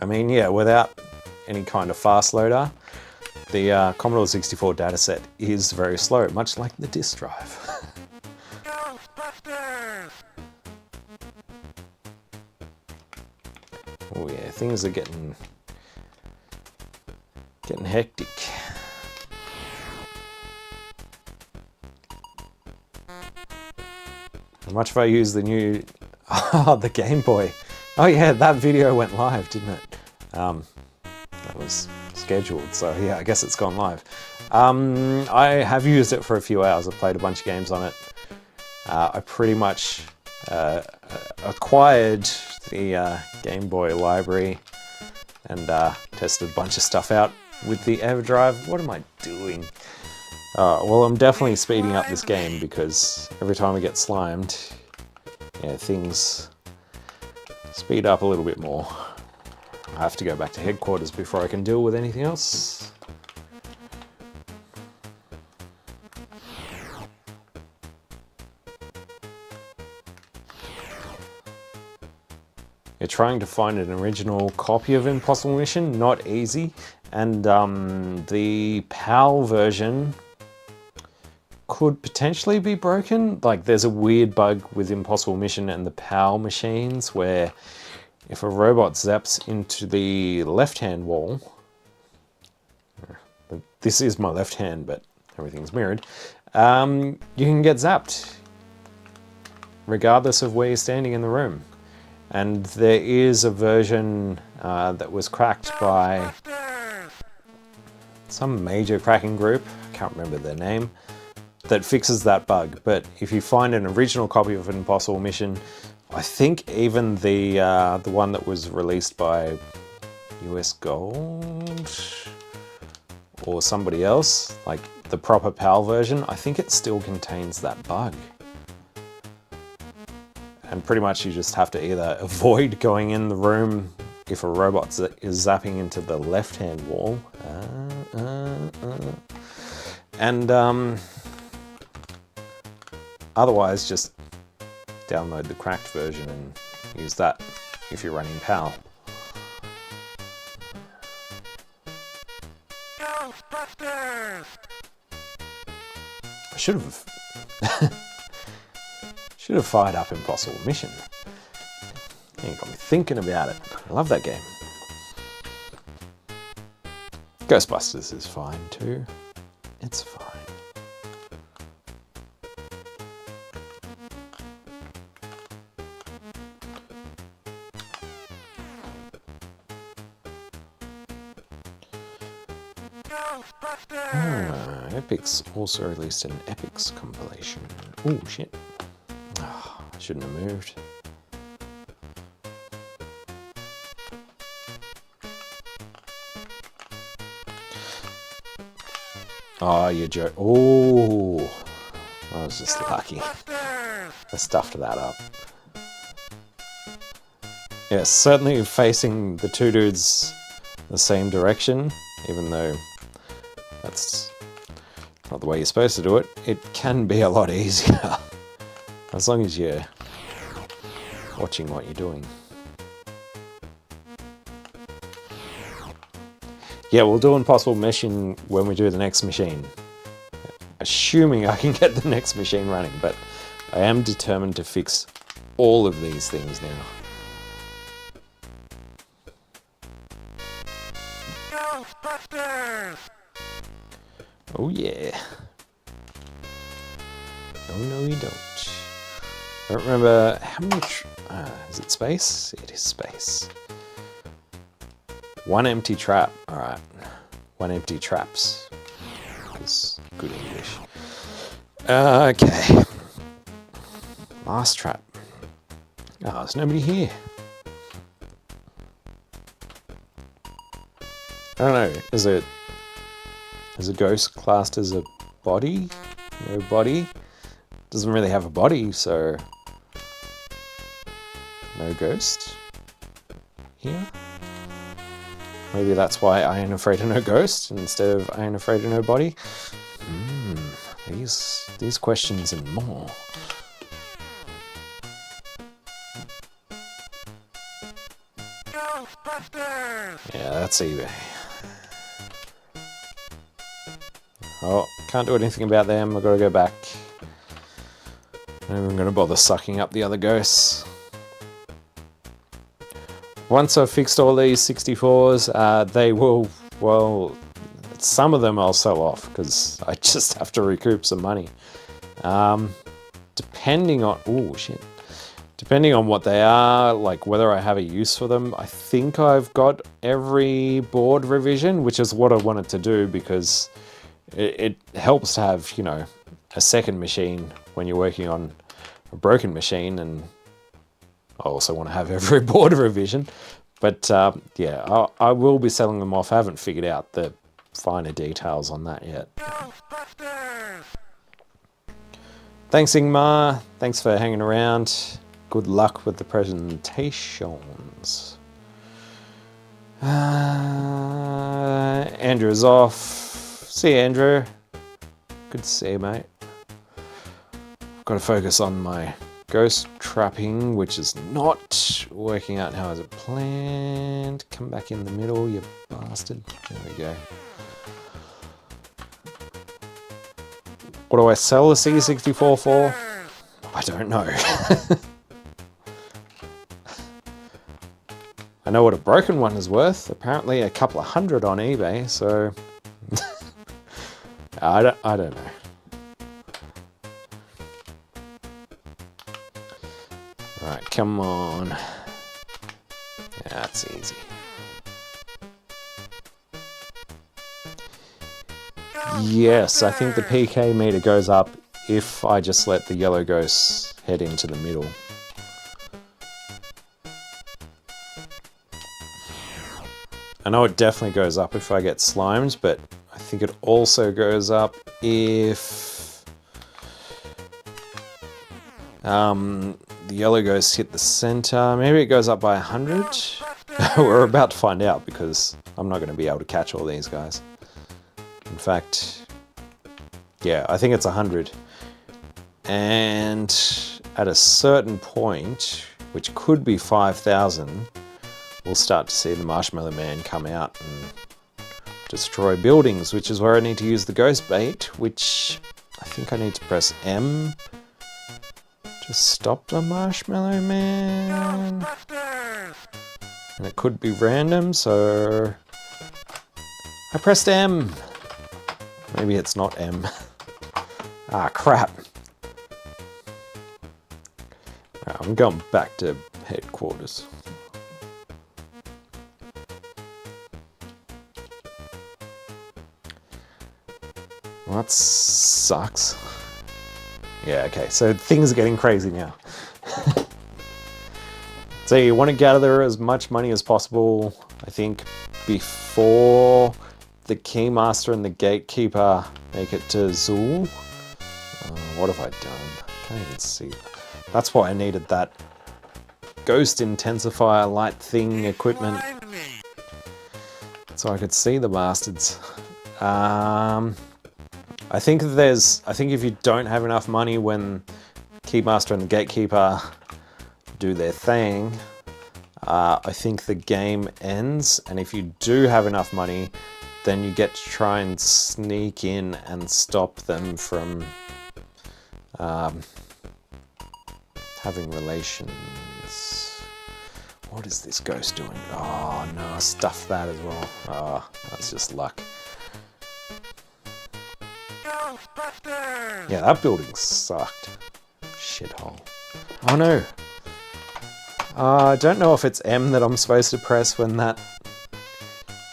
I mean, yeah, without any kind of fast loader, the Commodore 64 dataset is very slow, much like the disk drive. Ghostbusters! Oh yeah, things are getting hectic. How much if I use the new, the Game Boy? Oh yeah, that video went live, didn't it? That was scheduled, so yeah, I guess it's gone live. I have used it for a few hours. I've played a bunch of games on it. I pretty much acquired the Game Boy library and tested a bunch of stuff out with the EverDrive. What am I doing? Well, I'm definitely speeding up this game because every time I get slimed, yeah, things speed up a little bit more. I have to go back to headquarters before I can deal with anything else. You're trying to find an original copy of Impossible Mission, not easy. And the PAL version could potentially be broken. Like there's a weird bug with Impossible Mission and the PAL machines where if a robot zaps into the left-hand wall, this is my left hand, but everything's mirrored, you can get zapped regardless of where you're standing in the room. And there is a version that was cracked by some major cracking group, I can't remember their name, that fixes that bug. But if you find an original copy of an Impossible Mission, I think even the one that was released by US Gold or somebody else, like the proper PAL version, I think it still contains that bug. And pretty much you just have to either avoid going in the room if a robot is zapping into the left-hand wall, and otherwise just download the cracked version and use that if you're running PAL. Ghostbusters! I should have fired up Impossible Mission. You got me thinking about it. I love that game. Ghostbusters is fine too. It's fine. Ghostbusters! Epic's also released an Epics compilation. Oh shit. Oh, I shouldn't have moved. Oh, you joke. Oh, I was just lucky. I stuffed that up. Yeah, certainly facing the two dudes the same direction, even though that's not the way you're supposed to do it, it can be a lot easier. As long as you're watching what you're doing. Yeah, we'll do impossible mission when we do the next machine. Assuming I can get the next machine running, but I am determined to fix all of these things now. Ghostbusters! Oh yeah. Oh no you don't. I don't remember how much... is it space? It is space. One empty trap. Alright. One empty traps. That's good English. Okay. Last trap. Oh, there's nobody here. I don't know. Is a ghost classed as a body? No body? Doesn't really have a body, so... No ghost? Here? Maybe that's why I ain't afraid of no ghost instead of I ain't afraid of no body. These questions and more. Ghostbusters! Yeah, that's eBay. Oh, can't do anything about them. I've got to go back. Not even going to bother sucking up the other ghosts. Once I've fixed all these 64s, they will, well, some of them I'll sell off because I just have to recoup some money. Depending on, oh shit. Depending on what they are, like whether I have a use for them, I think I've got every board revision, which is what I wanted to do because it helps to have, you know, a second machine when you're working on a broken machine, and I also want to have every board revision. But yeah, I will be selling them off. I haven't figured out the finer details on that yet. Ghostbusters! Thanks, Ingmar. Thanks for hanging around. Good luck with the presentations. Andrew's off. See you, Andrew. Good to see you, mate. I've got to focus on my ghost trapping, which is not working out how I had planned. Come back in the middle, you bastard. There we go. What do I sell the C64 for? I don't know. I know what a broken one is worth. Apparently a couple of $100 on eBay, so... I don't know. Right, come on. Yeah, that's easy. Yes, I think the PK meter goes up if I just let the yellow ghosts head into the middle. I know it definitely goes up if I get slimed, but I think it also goes up if the yellow ghosts hit the center. Maybe it goes up by 100. We're about to find out because I'm not going to be able to catch all these guys. In fact, yeah, I think it's 100. And at a certain point, which could be 5,000, we'll start to see the Marshmallow Man come out and destroy buildings, which is where I need to use the ghost bait, which I think I need to press M to stop the Marshmallow Man. And it could be random, so I pressed M. Maybe it's not M. Ah, crap. Right, I'm going back to headquarters. that sucks. Yeah, okay, so things are getting crazy now. So you want to gather as much money as possible, I think, before the Keymaster and the Gatekeeper make it to Zool. What have I done? I can't even see. That's why I needed that Ghost Intensifier light thing equipment, Blind me. so I could see the bastards. I think if you don't have enough money when Keymaster and the Gatekeeper do their thing, I think the game ends, and if you do have enough money, then you get to try and sneak in and stop them from having relations. What is this ghost doing? Oh no, I stuffed that as well. Oh, that's just luck. Ghostbusters. Yeah, that building sucked. Shithole. Oh no. I don't know if it's M that I'm supposed to press when that...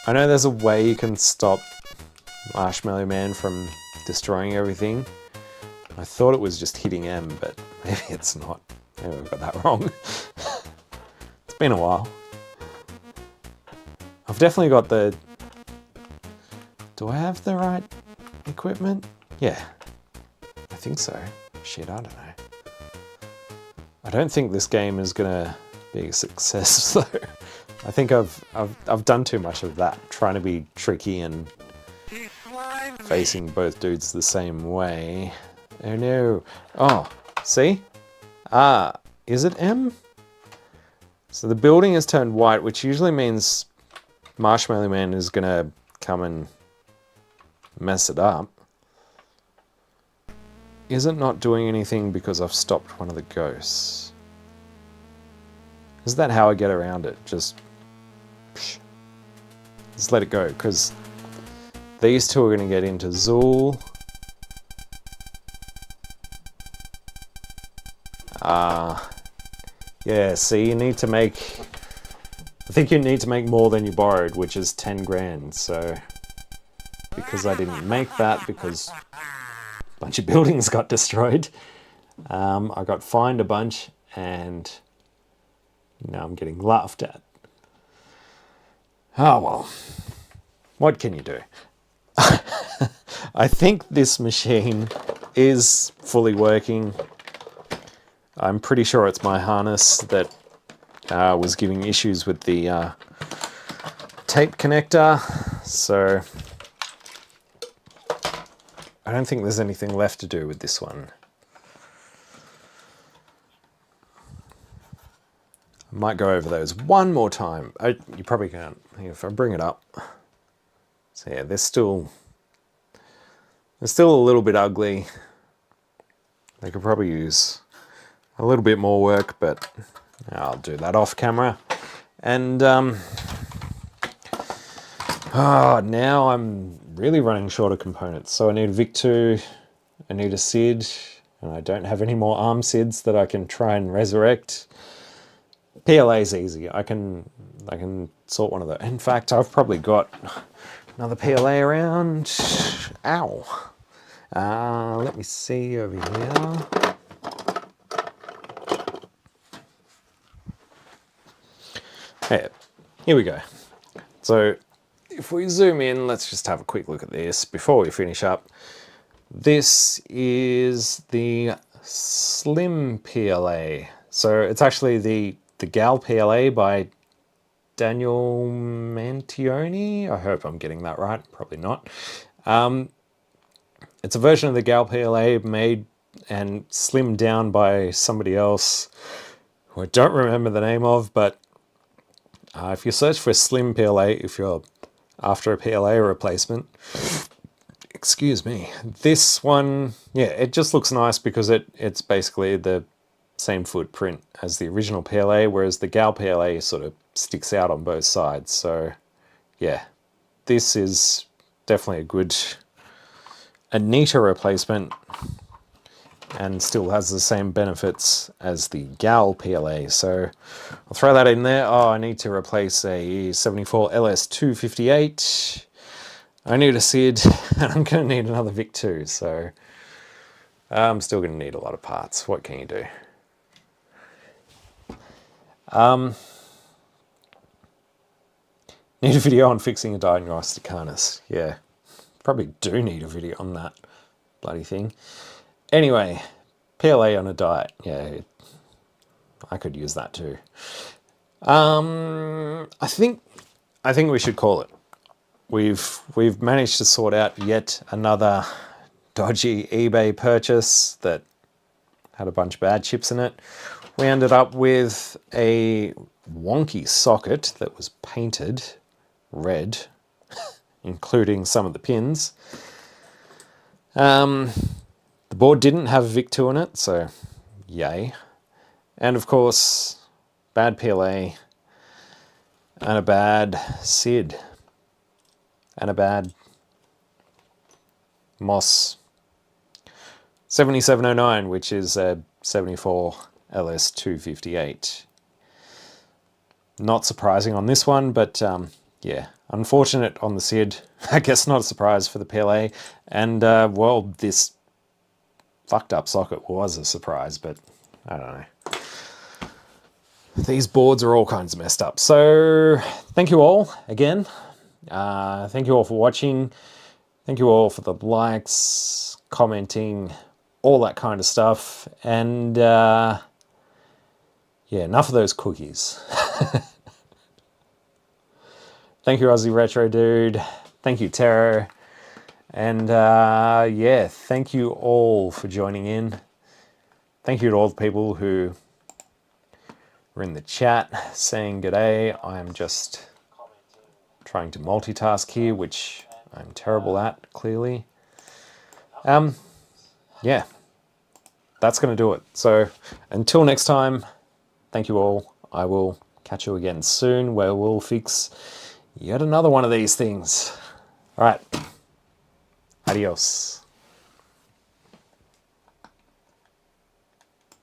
I know there's a way you can stop Marshmallow Man from destroying everything. I thought it was just hitting M, but maybe it's not. Maybe I've got that wrong. It's been a while. I've definitely got the... Do I have the right equipment? Yeah. I think so. Shit, I don't know. I don't think this game is gonna be a success though. I think I've done too much of that, trying to be tricky and He slimed me. facing both dudes the same way. Oh no. Oh, see? Ah, is it M? So the building has turned white, which usually means Marshmallow Man is gonna come and mess it up. Is it not doing anything because I've stopped one of the ghosts? Is that how I get around it? Just let it go, because these two are going to get into Zool. Yeah, see, you need to make... I think you need to make more than you borrowed, which is 10 grand, so... Because I didn't make that, because a bunch of buildings got destroyed, I got fined a bunch, and now I'm getting laughed at. Oh well, what can you do? I think this machine is fully working. I'm pretty sure it's my harness that was giving issues with the tape connector, so I don't think there's anything left to do with this one. I might go over those one more time. You probably can't. If I bring it up. So yeah, they're still a little bit ugly. They could probably use a little bit more work, but I'll do that off camera. And now I'm really running short of components. So I need a Vic2, I need a SID, and I don't have any more ARM SIDs that I can try and resurrect. PLA is easy. I can sort one of those. In fact, I've probably got another PLA around. Ow. Let me see over here. Hey, here we go. So if we zoom in, let's just have a quick look at this before we finish up. This is the Slim PLA. So it's actually the Gal PLA by Daniel Mantione. I hope I'm getting that right. Probably not. It's a version of the Gal PLA made and slimmed down by somebody else who I don't remember the name of, but if you search for Slim PLA, if you're after a PLA replacement, excuse me, this one, yeah, it just looks nice because it's basically the same footprint as the original PLA, whereas the Gal PLA sort of sticks out on both sides. So yeah, this is definitely a neater replacement and still has the same benefits as the Gal PLA. So I'll throw that in there. Oh, I need to replace a 74 LS258. I need a SID, and I'm going to need another Vic too, so I'm still going to need a lot of parts. What can you do? Need a video on fixing a diagnostic harness. Yeah, probably do need a video on that bloody thing. Anyway, PLA on a diet. Yeah, I could use that too. I think we should call it. We've managed to sort out yet another dodgy eBay purchase that had a bunch of bad chips in it. We ended up with a wonky socket that was painted red, including some of the pins. The board didn't have VIC-2 in it, so yay. And of course, bad PLA, and a bad SID, and a bad MOS 7709, which is a 74 LS258. Not surprising on this one, but yeah, unfortunate on the SID. I guess not a surprise for the PLA. And well, this fucked up socket was a surprise, but I don't know. These boards are all kinds of messed up. So thank you all again. Thank you all for watching. Thank you all for the likes, commenting, all that kind of stuff. And yeah, enough of those cookies. Thank you, Aussie Retro Dude. Thank you, Taro. And yeah, thank you all for joining in. Thank you to all the people who were in the chat saying g'day. I'm just trying to multitask here, which I'm terrible at, clearly. Yeah, that's going to do it. So until next time, thank you all. I will catch you again soon, where we'll fix yet another one of these things. All right. Adios.